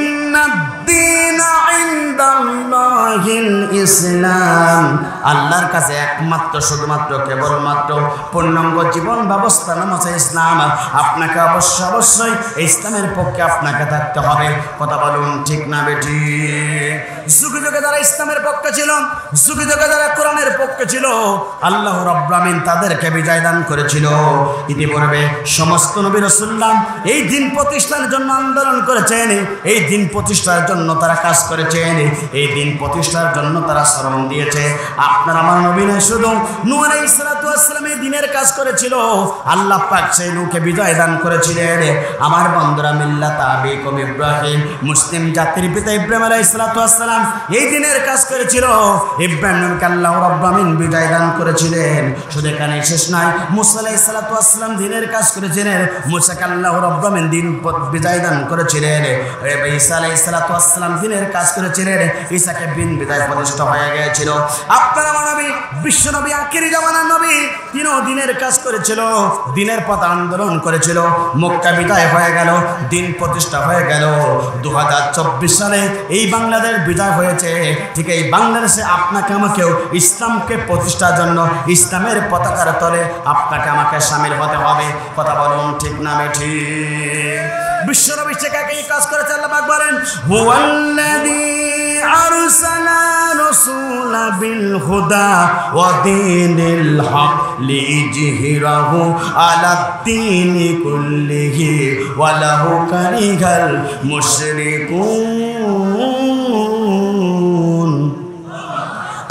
ইন্নাদ-দীনা ইনদাল্লাহিল ইসলাম, আল্লাহর কাছে একমাত্র শুধুমাত্র কেবলমাত্র পূর্ণাঙ্গ জীবন ব্যবস্থা নাম হচ্ছে ইসলাম। আপনাকে অবশ্যই ইসলামের পক্ষে আপনাকে থাকতে হবে। কথা বলুন ঠিক না বেটি? যুগে যুগে যারা ইসলামের পক্ষে ছিল, যুগে যুগে যারা কোরআনের পক্ষে ছিল, আল্লাহ রাব্বুল আমিন তাদেরকে বিজয় দান করেছিল। ইতিপূর্বে সমস্ত নবী রাসূলুল্লাহ এই দিন প্রতিষ্ঠার জন্য আন্দোলন করেছেন, এই দিন প্রতিষ্ঠার জন্য তারা কাজ করেছেন, এই দিন প্রতিষ্ঠার জন্য তারা শ্রম দিয়েছে। আপনার আমার নবী না, শুধু নূহ আলাইহিস সালাতু ওয়াস সালাম এই দিনের কাজ করেছিল, আল্লাহ পাক সেই নূহকে বিজয় দান করেছিলেন। আমার বন্ধুরা, মিল্লাত আবিকুম ইব্রাহিম, মুসলিম জাতির পিতা ইব্রাহিম আলাইহিস সালাতু ওয়াস সালাম এই দিনের কাজ করেছিল। ইব্রাহিম নবীকে আল্লাহ রাব্বুল আমিন বিজয় দান করেছিলেন। শুধু এখানে শেষ নয়, মুসা আলাইহিস সালাতু ওয়াস সালাম দিনের কাজ করেছিলেন, মুসাকে আল্লাহ রাব্বুল আমিন দিন বিজয় দান করেছিলেন। ঈসা আলাইহিস সালাতু ওয়াস সালাম দিনের কাজ করেছিলেন, ঈসাকে বিজয় প্রতিষ্ঠা হয়ে গিয়েছিল। আপনার আমার নবী, বিশ্ব নবী, আখিরি জামানার নবী, তিনিও দিনের কাজ করেছিল, দিনের পথ আন্দোলন করেছিল। মক্কা বিজয় হয়ে গেল, দিন প্রতিষ্ঠা হয়ে গেল। 2024 সালে এই বাংলাদেশ বিজয় হয়েছে। ঠিক এই বাংলাদেশে আপনাকে আমাকেও ইসলামকে প্রতিষ্ঠার জন্য ইসলামের পতাকার তলে আপনাকে আমাকে শামিল হতে হবে। কথা বলুন ঠিক না বেঠি? বিশ্বনবী শেখাকে এই কাজ করেছে। আল্লাহ পাক বলেন, হুয়াল্লাযী আরসালা রাসূলা বিল হুদা ওয়া দীনিল হক লিইজহিরাহু আলাদ-দীনি কুল্লিহি ওয়া লাহু কারিহাল মুশরিকুন।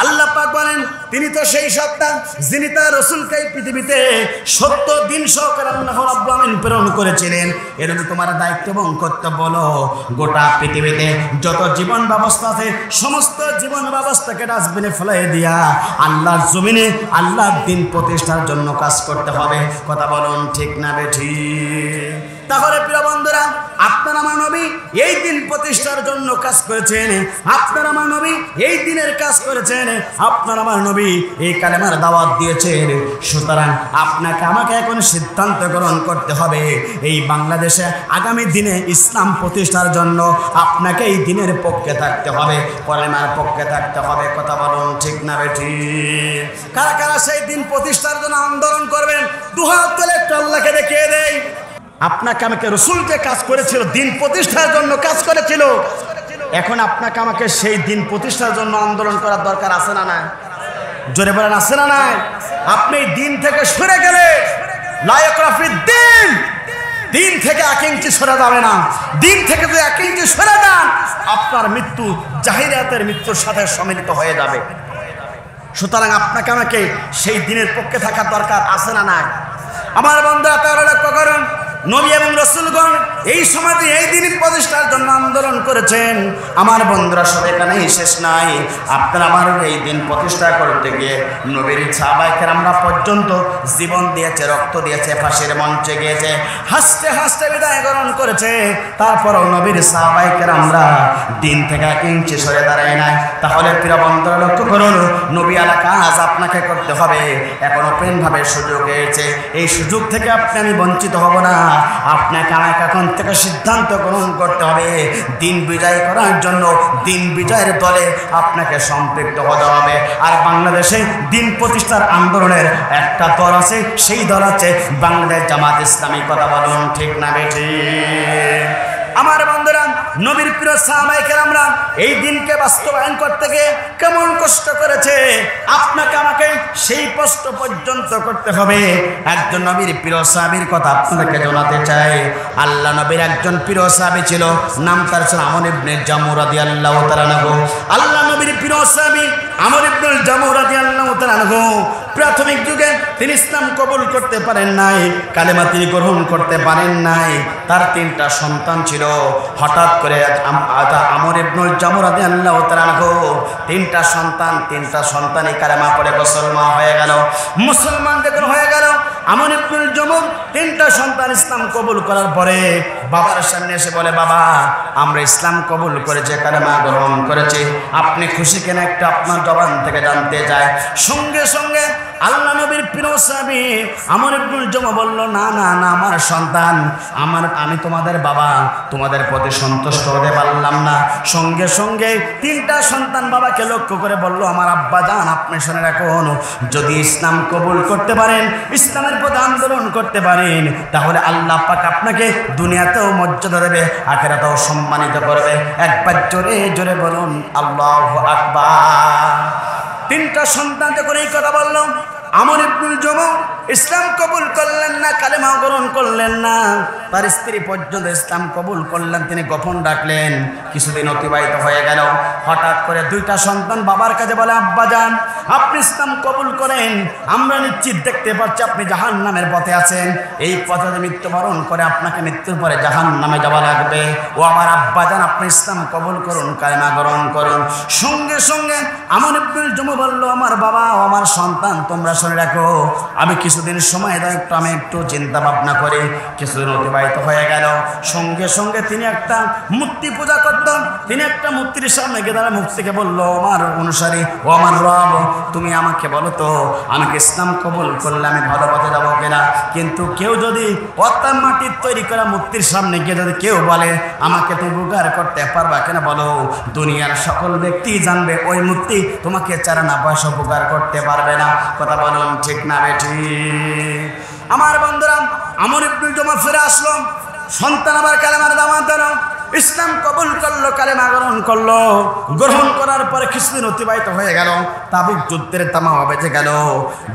আল্লাহ পাক বলেন, তিনি তো সেই সত্তা যিনি তার রাসূলকে পৃথিবীতে সত্য দিন সহকারে আল্লাহ রাব্বুল আমিন প্রেরণ করেছিলেন। এরকম তোমার দায়িত্ব এবং কর্তব্য হলো গোটা পৃথিবীতে যত জীবন ব্যবস্থা আছে সমস্ত জীবন ব্যবস্থাকে ডাস্টবিনে ফেলে দিয়া আল্লাহর জমিনে আল্লাহর দিন প্রতিষ্ঠার জন্য কাজ করতে হবে। কথা বলুন ঠিক না বেঠি? তাহলে প্রিয় বন্ধুরা, আপনার আমার নবী এই দিন প্রতিষ্ঠার জন্য কাজ করেছেন, আপনার আমার নবী এই দিনের কাজ করেছেন, আপনার আমার নবী এই কালেমার দাওয়াত দিয়েছেন। সুতরাং আপনাকে আমাকে এখন সিদ্ধান্ত গ্রহণ করতে হবে, এই বাংলাদেশে আগামী দিনে ইসলাম প্রতিষ্ঠার জন্য আপনাকে এই দিনের পক্ষে থাকতে হবে, কালেমার পক্ষে থাকতে হবে। কথা বলুন ঠিক না বেঠি? কারা কারা সেই দিন প্রতিষ্ঠার জন্য আন্দোলন করবেন? দুহাত তুলে একটু আল্লাহকে দেখিয়ে দেয়। আপনাকে আমাকে রাসূল যে কাজ করেছিল, দিন প্রতিষ্ঠার জন্য কাজ করেছিল, এখন আপনাকে আমাকে সেই দিন প্রতিষ্ঠার জন্য আন্দোলন করার দরকার আছে না নাই? জোরে বলেন, আছে না নাই? আপনি দিন থেকে সরে গেলে লা ইয়াকরাফিদ দিন, দিন থেকে 1 ইঞ্চি সরে যাবে না। দিন থেকে যদি 1 ইঞ্চি সরে যান, আপনার মৃত্যু জাহিলিয়াতের মৃত্যুর সাথে সম্মিলিত হয়ে যাবে। সুতরাং আপনাকে আমাকে সেই দিনের পক্ষে থাকার দরকার আছে না নাই? আমার বন্ধুরা, তাহলে লক্ষ্য করুন, নবী এবং রাসূলগণ এই সমাজে এই দিন প্রতিষ্ঠার জন্য আন্দোলন করেছেন। আমার বন্ধুরা, সব এখানেই শেষ নাই। আপনারা আমার এই দিন প্রতিষ্ঠা করতে গিয়ে নবীর সাহাবায়ে কেরামরা পর্যন্ত জীবন দিয়েছে, রক্ত দিয়েছে, ফাঁসির মঞ্চে গিয়েছে, হাসতে হাসতে বিদায় গ্রহণ করেছে। তারপরও নবীর সাহাবায়ে কেরামরা দিন থেকে 1 ইঞ্চি সরে দাঁড়ায় নাই। তাহলে প্রিয় বন্ধুরা, লক্ষ্য করুন, নবী আলা কাজ আপনাকে করতে হবে। এখন ওপেনভাবে সুযোগ এসেছে, এই সুযোগ থেকে আমি বঞ্চিত হব না। আপনাকে আমাকে এখন থেকে সিদ্ধান্ত গ্রহণ করতে হবে, দিন বিজয় করার জন্য দিন বিজয়ের দলে আপনাকে সম্পৃক্ত হতে হবে। আর বাংলাদেশে দিন প্রতিষ্ঠার আন্দোলনের একটা দল আছে, সেই দল আছে বাংলাদেশ জামাত ইসলামী। কথা বলুন ঠিক না বেঠি? আমার বন্ধুরা, নবীর প্রিয় সাহাবায়ে কেরামরা এই দিনকে বাস্তবায়ন করতে গিয়ে কেমন কষ্ট করেছে, আপনাকে আমাকে সেই কষ্ট পর্যন্ত করতে হবে। একজন নবীর প্রিয় সাহাবীর কথা আপনাদেরকে জানাতে চাই। আল্লাহ নবীর একজন প্রিয় সাহাবী ছিল, নাম তার ছিল আমর ইবনে জামুহ রাদিয়াল্লাহু তাআলা আনহু। আল্লাহ নবীর প্রিয় সাহাবী আমর ইবনে জামুহ রাদিয়াল্লাহু তাআলা আনহু প্রাথমিক যুগে তিনি ইসলাম কবুল করতে পারেন নাই, কালেমা তিনি গ্রহণ করতে পারেন নাই। তার 3টা সন্তান ছিল। হঠাৎ করে আমর ইবনুল জামুহ রাদিয়াল্লাহু তাআলা আনহু 3টা সন্তানই কালেমা পড়ে মুসলমান হয়ে গেল। মুসলমান যখন হয়ে গেল, আমর ইবনুল জমুর তিনটা সন্তান ইসলাম কবুল করার পরে বাবার সামনে এসে বলে, বাবা আমরা ইসলাম কবুল করেছি, কালেমা গ্রহণ করেছি, আপনি খুশি কেন একটা আপনার জবান থেকে জানতে চাই। সঙ্গে সঙ্গে আল্লাহ নবীর প্রিয় সাহাবী আমর ইবনুল জমু বলল, না না না আমার সন্তান, আমি তোমাদের বাবা, তোমাদের প্রতি সন্তুষ্ট হতে পারলাম না। সঙ্গে সঙ্গে তিনটা সন্তান বাবাকে লক্ষ্য করে বলল, আমার আব্বা জান আপনি শুনে রাখুন, যদি ইসলাম কবুল করতে পারেন, ইসলামের প্রতি আন্দোলন করতে পারেন, তাহলে আল্লাহ পাক আপনাকে দুনিয়াতেও মর্যাদা দেবে, আখিরাতেও সম্মানিত করবে। একবার জোরে জোরে বলুন আল্লাহু আকবার। তিনটা সন্তান যখন এই কথা বলল, আমর ইবনুল জমু ইসলাম কবুল করলেন না, কালেমা গ্রহণ করলেন না, তার স্ত্রী পর্যন্ত ইসলাম কবুল করলেন, তিনি গোপন রাখলেন। কিছুদিন অতিবাহিত হয়ে গেল, হঠাৎ করে দুইটা সন্তান বাবার কাছে বলে, আব্বা জান আপনি ইসলাম কবুল করেন, আমরা নিশ্চিত দেখতে পাচ্ছি আপনি জাহান্নামের পথে আছেন, এই পথে মৃত্যুবরণ করে আপনাকে মৃত্যুর পরে জাহান্নামে যাওয়া লাগবে। ও আমার আব্বা জান আপনি ইসলাম কবুল করুন, কালেমা গ্রহণ করুন। সঙ্গে সঙ্গে আমর ইবনুল জমু বলল, আমার বাবা ও আমার সন্তান তোমরা শুনে রাখো, আমি কিছুদিন সময় দাও, আমি একটু চিন্তা ভাবনা করি। কিছুদিন অতিবাহিত হয়ে গেল, সঙ্গে সঙ্গে তিনি একটা মূর্তি পূজা করতেন। তিনি একটা মূর্তির সামনে গিয়ে তারা মূর্তিকে বলল, আমার অনুসারী ও আমার রব, তুমি আমাকে বলো তো আমাকে ইসলাম কবুল করলে আমি ভালো পথে যাবো কিনা। কিন্তু কেউ যদি পত্তার মাটির তৈরি করা মূর্তির সামনে গিয়ে যদি কেউ বলে আমাকে তুমি উপকার করতে পারবা কিনা, বলো দুনিয়ার সকল ব্যক্তি জানবে ওই মূর্তি তোমাকে চারা না পয়সা উপকার করতে পারবে না। কথা বলুন ঠিক না বেঠি? আমার বন্ধুরা, আমর ইবনুল জমু ফিরে আসলো, সন্তান আবার কালেমার দাওয়াত দিল, ইসলাম কবুল করলো, কালেমা গ্রহণ করলো। গ্রহণ করার পরে কিছুদিন অতিবাহিত হয়ে গেল, তাবুক যুদ্ধের তামামা বেজে গেল।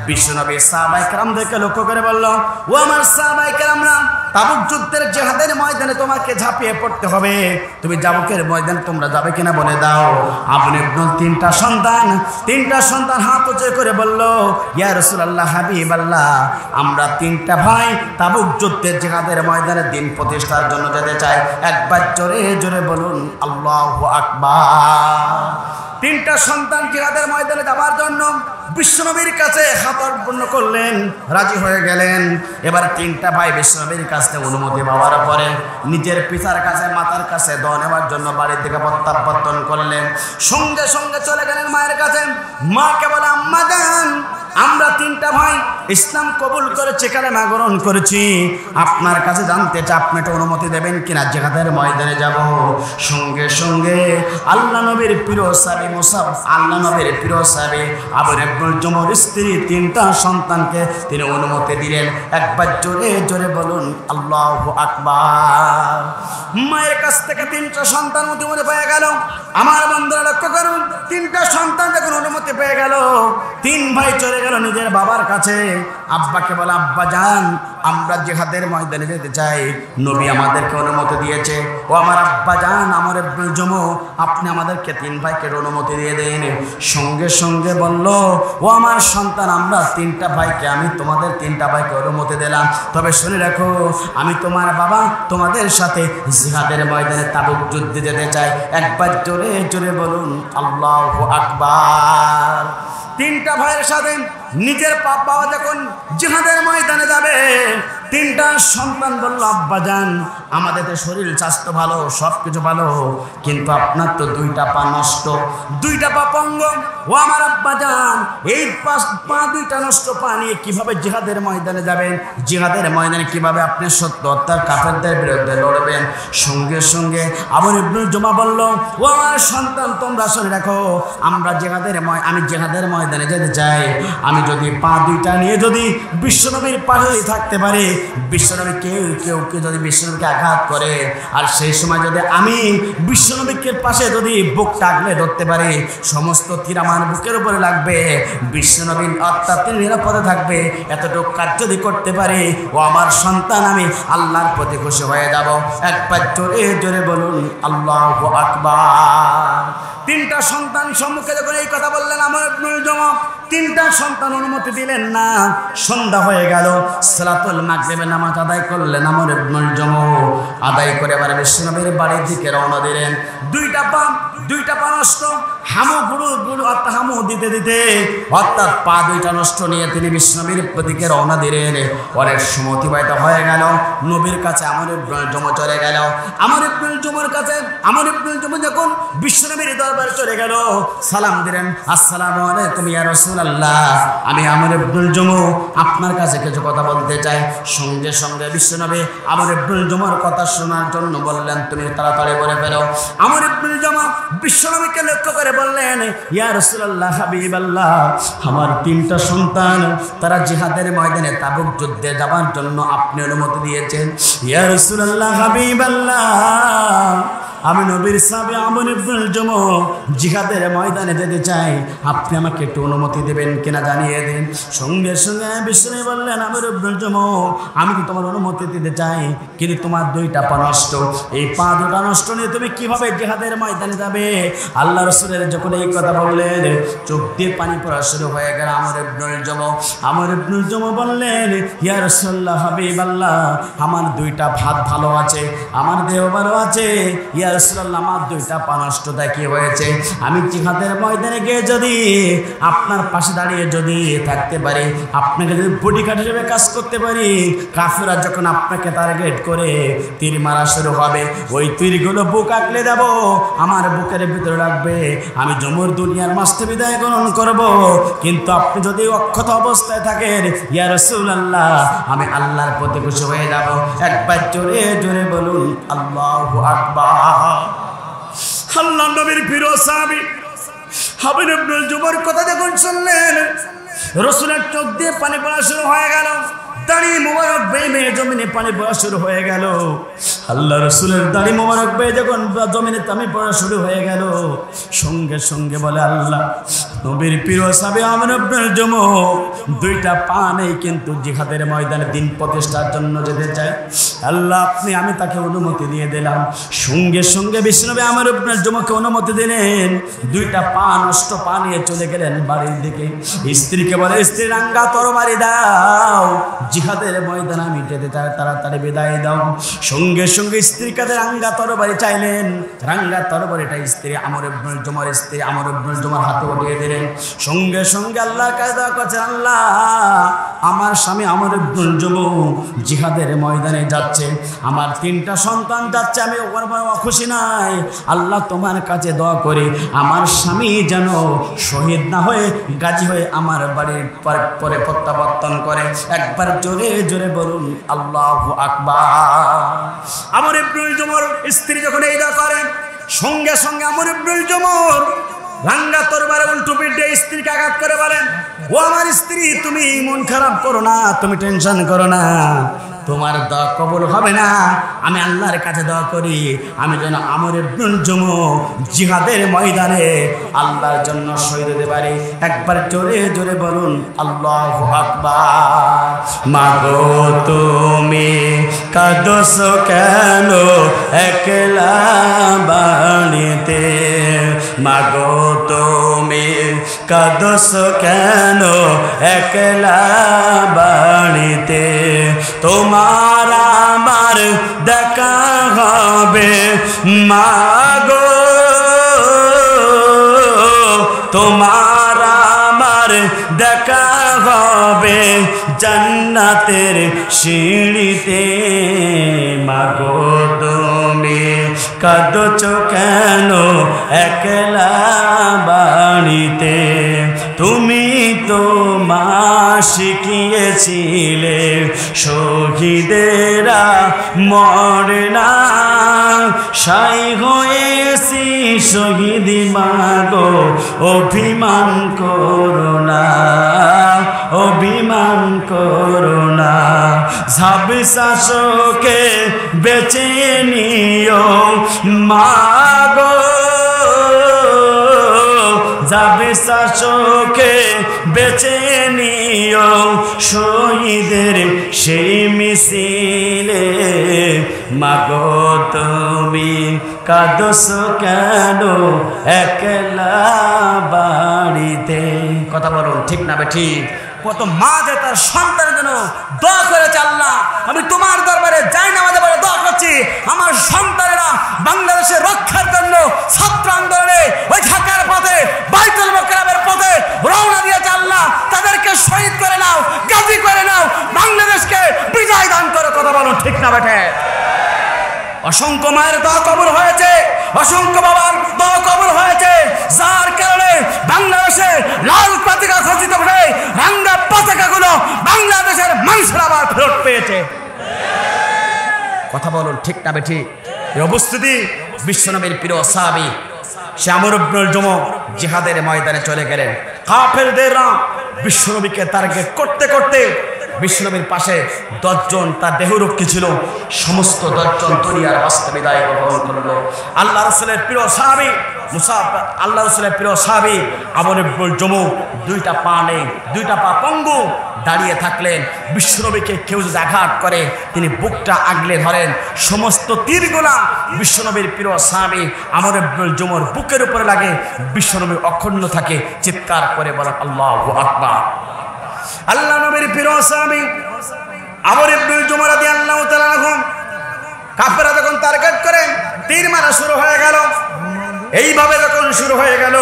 বিশ্বনবী সাহাবায়ে কেরামদেরকে লক্ষ্য করে বলল, ও আমার সাহাবায়ে কেরামরা, তাবুক যুদ্ধের জিহাদের ময়দানে তোমাকে ঝাঁপিয়ে পড়তে হবে, তুমি তাবুকের ময়দানে তোমরা যাবে কিনা বলে দাও। আপনি তিনটা সন্তান হাত উঁচু করে বলল, ইয়া রাসূলুল্লাহ, হাবিবাল্লাহ, আমরা তিনটা ভাই তাবুক যুদ্ধের জিহাদের ময়দানে দিন প্রতিষ্ঠার জন্য যেতে চাই। একবার জোরে জোরে বলুন আল্লাহু আকবার। তিনটা সন্তান জিহাদের ময়দানে যাবার জন্য বিশ্বনবীর কাছে হাত অর্পণ করলেন, রাজি হয়ে গেলেন। এবার তিনটা ভাই বিশ্বনবীর কাছে অনুমতি পাওয়ার পরে নিজের পিতার কাছে মাতার কাছে দোয়া নেওয়ার জন্য বাড়ির দিকে প্রত্যাবর্তন করলেন। সঙ্গে সঙ্গে চলে গেলেন মায়ের কাছে। মাকে বলে, আম্মা জান আমরা তিনটা ভাই ইসলাম কবুল করেছি, কালেমা গ্রহণ করেছি, আপনার কাছে জানতে চাই আপনি একটা অনুমতি দেবেন কিনা জিহাদের ময়দানে যাব। সঙ্গে সঙ্গে আল্লাহ নবীর প্রিয় সাহাবী মুসাব, আল্লাহ নবীর প্রিয় সাহাবী আবু ইবনুল জমুর স্ত্রী তিনটা সন্তানকে তিনি অনুমতি দিলেন। একবার জোরে জোরে বলুন আল্লাহু আকবার। মায়ের কাছ থেকে তিনটা সন্তান অনুমতি পেয়ে গেল। আমার বন্ধুরা লক্ষ্য করুন, তিনটা সন্তান যখন অনুমতি পেয়ে গেল, তিন ভাই চলে গেল নিজের বাবার কাছে। আব্বাকে বলে, আব্বা জান আমরা জিহাদের ময়দানে যেতে চাই, নবী আমাদেরকে অনুমতি দিয়েছে। ও আমার আব্বা জান আমর ইবনুল জমু, আপনি আমাদেরকে তিন ভাইকে অনুমতি দিয়ে দেন। সঙ্গে সঙ্গে বলল, ও আমার সন্তান আমরা তিনটা ভাইকে, আমি তোমাদের তিনটা ভাইকে অনুমতি দিলাম, তবে শুনে রাখো আমি তোমার বাবা তোমাদের সাথে জিহাদের ময়দানে তাবুক যুদ্ধে যেতে চাই। একবার জোরে জোরে বলুন আল্লাহু আকবার। তিনটা ভাইয়ের সাথে নিজের বাবা যখন জিহাদের ময়দানে যাবে, তিনটা সন্তান বলল, আব্বা জান আমাদের তো শরীর স্বাস্থ্য ভালো, সব কিছু ভালো, কিন্তু আপনার তো দুইটা পা নষ্ট, দুইটা পা পঙ্গ। ও আমার আব্বা জান এই পা দুইটা নষ্ট পা নিয়ে কিভাবে জিহাদের ময়দানে যাবেন, জিহাদের ময়দানে কিভাবে আপনি সত্য অর্থাৎ কাফেরদের বিরুদ্ধে লড়বেন। সঙ্গে সঙ্গে আবু ইবনুল জমা বলল, ও আমার সন্তান তোমরা শুনে রাখো, আমি জিহাদের ময়দানে যেতে চাই, আমি যদি পা দুইটা নিয়ে যদি বিশ্বনবীর পাশে থাকতে পারি, বিশ্বনবী কেউ যদি বিশ্বনবীকে আঘাত করে, আর সেই সময় যদি আমি বিশ্বনবীকে পাশে যদি বুকটা আগলে ধরতে পারি, সমস্ত তীর আমার বুকের উপরে লাগবে, বিশ্বনবী অর্থাৎ তিনি নিরাপদে থাকবে, এতটুকু কাজ যদি করতে পারি, ও আমার সন্তান আমি আল্লাহর প্রতি খুশি হয়ে যাব। একবার জোরে জোরে বলুন আল্লাহু আকবার। তিনটা সন্তান সম্মুখে যখন এই কথা বললেন আমর ইবনুল জমুহ, তিনটা সন্তান অনুমতি দিলেন না। সন্ধ্যা হয়ে গেল, সালাতুল মাগরিবের নামাজ আদায় করলেন আমর ইবনুল জমুহ। আদায় করে এবার বিশ্বনবীর বাড়ির দিকে রওনা দিলেন। দুইটা পা নষ্ট, হামু গুড়ু অর্থাৎ হামু দিতে দিতে অর্থাৎ পা দুইটা নষ্ট নিয়ে তিনি বিশ্বনবীর দিকে রওনা দিলেন। অনেক সময় অতিবাহিত হয়ে গেল, নবীর কাছে আমর ইবনুল জমুহ চলে গেল। আমর ইবনুল জমুহর কাছে আমর ইবনুল জমুহ যখন বিশ্বনবীর দরবারে চলে গেল, সালাম দিলেন, আসসালামু আলাইকুম ইয়া রাসূলুল্লাহ, আমি আমর ইবনুল জমুহ আপনার কাছে কিছু কথা বলতে চাই। সঙ্গে সঙ্গে বিশ্বনবী আমর ইবনুল জমুহর কথা শোনার জন্য বললেন, তুমি তাড়াতাড়ি বলে ফেলো। আমর ইবনুল জমুহ বিশ্বনবীকে লক্ষ্য করে বললেন, ইয়া রাসূলুল্লাহ, হাবিবাল্লাহ, আমার তিনটা সন্তান তারা জিহাদের ময়দানে তাবুক যুদ্ধে যাবার জন্য আপনি অনুমতি দিয়েছেন। ইয়া রাসূলুল্লাহ, হাবিবাল্লাহ, আমি নবীর সাহাবী আমর ইবনুল জমুহ জিহাদের ময়দানে যেতে চাই, আপনি আমাকে একটু অনুমতি দেবেন কিনা জানিয়ে দিন। সঙ্গে সঙ্গে বিশ্বনবী বললেন, আমর ইবনুল জমুহ, আমি কি তোমার অনুমতি দিতে চাই, কিন্তু তোমার দুইটা পা নষ্ট, এই পা দুটা নষ্ট নিয়ে তুমি কিভাবে জিহাদের ময়দানে যাবে? আল্লাহ রাসূলের যখন এই কথা বললেন, চোখ দিয়ে পানি পড়া শুরু হয়ে গেল আমর ইবনুল জমুহ। আমর ইবনুল জমুহ বললেন, ইয়া রাসূলুল্লাহ, হাবিবাল্লাহ, আমার দুইটা ভাত ভালো আছে, আমার দেহ ভালো আছে, ইয়া রাসূলুল্লাহ, আমার দুইটা পা নষ্ট, তাই কি হয়েছে? আমি জিহাদের ময়দানে গিয়ে যদি আপনার পাশে দাঁড়িয়ে যদি থাকতে পারি, আপনাকে যদি বডিগার্ড হিসেবে কাজ করতে পারি, কাফেররা যখন আপনাকে টার্গেট করে তীর মারা শুরু হবে, ওই তীরগুলো বুক আঁকলে দেব, আমার বুকের ভিতরে রাখবে, আমি জমুর দুনিয়ার মাঝে বিদায় গ্রহণ করব। কিন্তু আপনি যদি অক্ষত অবস্থায় থাকেন, ইয়া রাসূলুল্লাহ, আমি আল্লাহর প্রতি খুশি হয়ে যাব। একবার জোরে জোরে বলুন আল্লাহু আকবার। আল্লাহ নবীর প্রিয় সাহাবী আমর ইবনুল জমুহর কথা যখন শুনলেন, রাসূলের চোখ দিয়ে পানি পড়া শুরু হয়ে গেল, দাড়ি মোবারক বেয়ে জমিনে পানি পড়া শুরু হয়ে গেল। আল্লাহ রাসূলের দাড়ি মোবারক বেয়ে যখন জমিনে পানি পড়া শুরু হয়ে গেল, সঙ্গে সঙ্গে বলে, আল্লাহ নবীর প্রিয় সাহাবী আমর ইবনুল জমুহ দুইটা পা নেই, কিন্তু জিহাদের ময়দানে দিন প্রতিষ্ঠার জন্য যেতে চায়। আল্লাহ আমি তাকে অনুমতি দিয়ে দিলাম। সঙ্গে সঙ্গে বিশ্বনবী আমর ইবনুল জমুহকে অনুমতি দিলেন। দুইটা পা নষ্ট পা নিয়ে চলে গেলেন বাড়ির দিকে। স্ত্রীকে বলে, স্ত্রী, রাঙ্গা তরবারি দাও, জিহাদের ময়দানে আমি যেতে চাই, তাড়াতাড়ি বিদায় দাও। সঙ্গে সঙ্গে স্ত্রীর কাছে রাঙ্গা তরবারি চাইলেন। রাঙ্গা তরবারিটা স্ত্রী আমর ইবনুল জমুহর স্ত্রী আমর ইবনুল জমুহর হাতে উঠিয়ে দিলেন। সঙ্গে সঙ্গে আল্লাহর কাছে দোয়া করছেন, আল্লাহ আমার স্বামী আমর ইবনুল জমুহ জিহাদের ময়দানে যাচ্ছে, আমার তিনটা সন্তান যাচ্ছে, আমি খুশি নাই। আল্লাহ তোমার কাছে দোয়া করে আমার স্বামী যেন শহীদ না হয়ে গাজী হয়ে আমার বাড়ির পরে প্রত্যাবর্তন করে। একবার জোরে জোরে বলুন আল্লাহু আকবার। আমর ইবনুল জমুহর স্ত্রী যখন এই দোয়া করেন, সঙ্গে সঙ্গে আমর ইবনুল জমুহ রাঙ্গা তরবারি এবং টুপি দিয়ে স্ত্রীকে আঘাত করে বলেন, ও আমার স্ত্রী, তুমি মন খারাপ করো না, তুমি টেনশন করো না, তোমার দোয়া কবুল হবে না। আমি আল্লাহর কাছে দোয়া করি, আমি যেন আমর ইবনুল জমুহ জিহাদের ময়দানে আল্লাহর জন্য শহীদ হতে পারি। একবার জোরে জোরে বলুন আল্লাহু আকবার। মাগো তুমি কাঁদছো কেন একলা বাড়িতে, মাগো তুমি কাঁদছো কেন একলা বাড়িতে, তোমার আমার দেখা হবে মাগো, তোমার আমার দেখা হবে জান্নাতের সিঁড়িতে, মাগো তুমি কাঁদছো কেন একলা বাড়িতে, তুমি তো মা শিখিয়েছিলে শহীদেরা মরে না, সাই হয়েছি শহীদ মাগো, অভিমান করো না, অভিমান করো না, ঝাবসাশোকে বেঁচে নিও মাগো, যাবে চোখে বেঁচে নিও শহীদের সেই মিছিলে মাগো তুমি কাঁদছো কেন একলা বাড়িতে। কথা বলুন ঠিক না ঠিক? কত মা যে তার সন্তানের জন্য দোয়া করেছে, আল্লাহ আমি তোমার দরবারে যাই না আমাদের দোয়া করছি আমার সন্তানেরা বাংলাদেশের রক্ষার জন্য ছাত্র আন্দোলনে ওই ঢাকার পথে বাইতুল মোকাররমের পথে রওনা দিয়েছে। আল্লাহ তাদেরকে শহীদ করে নাও, গাজী করে নাও, বাংলাদেশকে বিজয় দান করো। কথা বলুন ঠিক না বেঠে? অসংখ্য মায়ের দোয়া কবুল হয়েছে, অসংখ্য বাবার দোয়া কবুল হয়েছে, যার কারণে বাংলাদেশে লাল পতাকা খচিত হয়ে রাঙ্গা পতাকাগুলো বাংলাদেশের মানুষের আবার ফেরত পেয়েছে। কথা বলুন ঠিক না বেঠি? এই উপস্থিতি বিশ্বনবীর প্রিয় সাহাবী সে আমর ইবনুল জুমুহ জিহাদের ময়দানে চলে গেলেন। কাফেরদেররা বিশ্বনবীকে টার্গেট করতে করতে বিশ্বনবীর পাশে 10 জন তার দেহরক্ষী ছিল, সমস্ত 10 জন দুনিয়ার হস্তে বিদায় গ্রহণ করলো। আল্লাহ রাসূলের প্রিয় সাহাবী আল্লাহ রাসূলের প্রিয় সাহাবী আমর ইবনুল জুমুহ 2টা পা নেই, 2টা পা পঙ্গু দাঁড়িয়ে থাকলেন। বিশ্বনবীকে কেউ যদি আঘাত করে তিনি বুকটা আগলে ধরেন, সমস্ত তীরগুলা বিশ্বনবীর প্রিয় সাহাবী আমর ইবনুল জুমুহর বুকের উপরে লাগে, বিশ্বনবী অখণ্ড থাকে, চিৎকার করে বলেন আল্লাহু আকবার। আল্লাহ নবীর প্রিয় সাহাবী আমর ইবনুল জুমুহ রাদিয়াল্লাহু তাআলা আনহু কাফেররা যখন টার্গেট করে তীর মারা শুরু হয়ে গেল। এইভাবে যখন শুরু হয়ে গেল,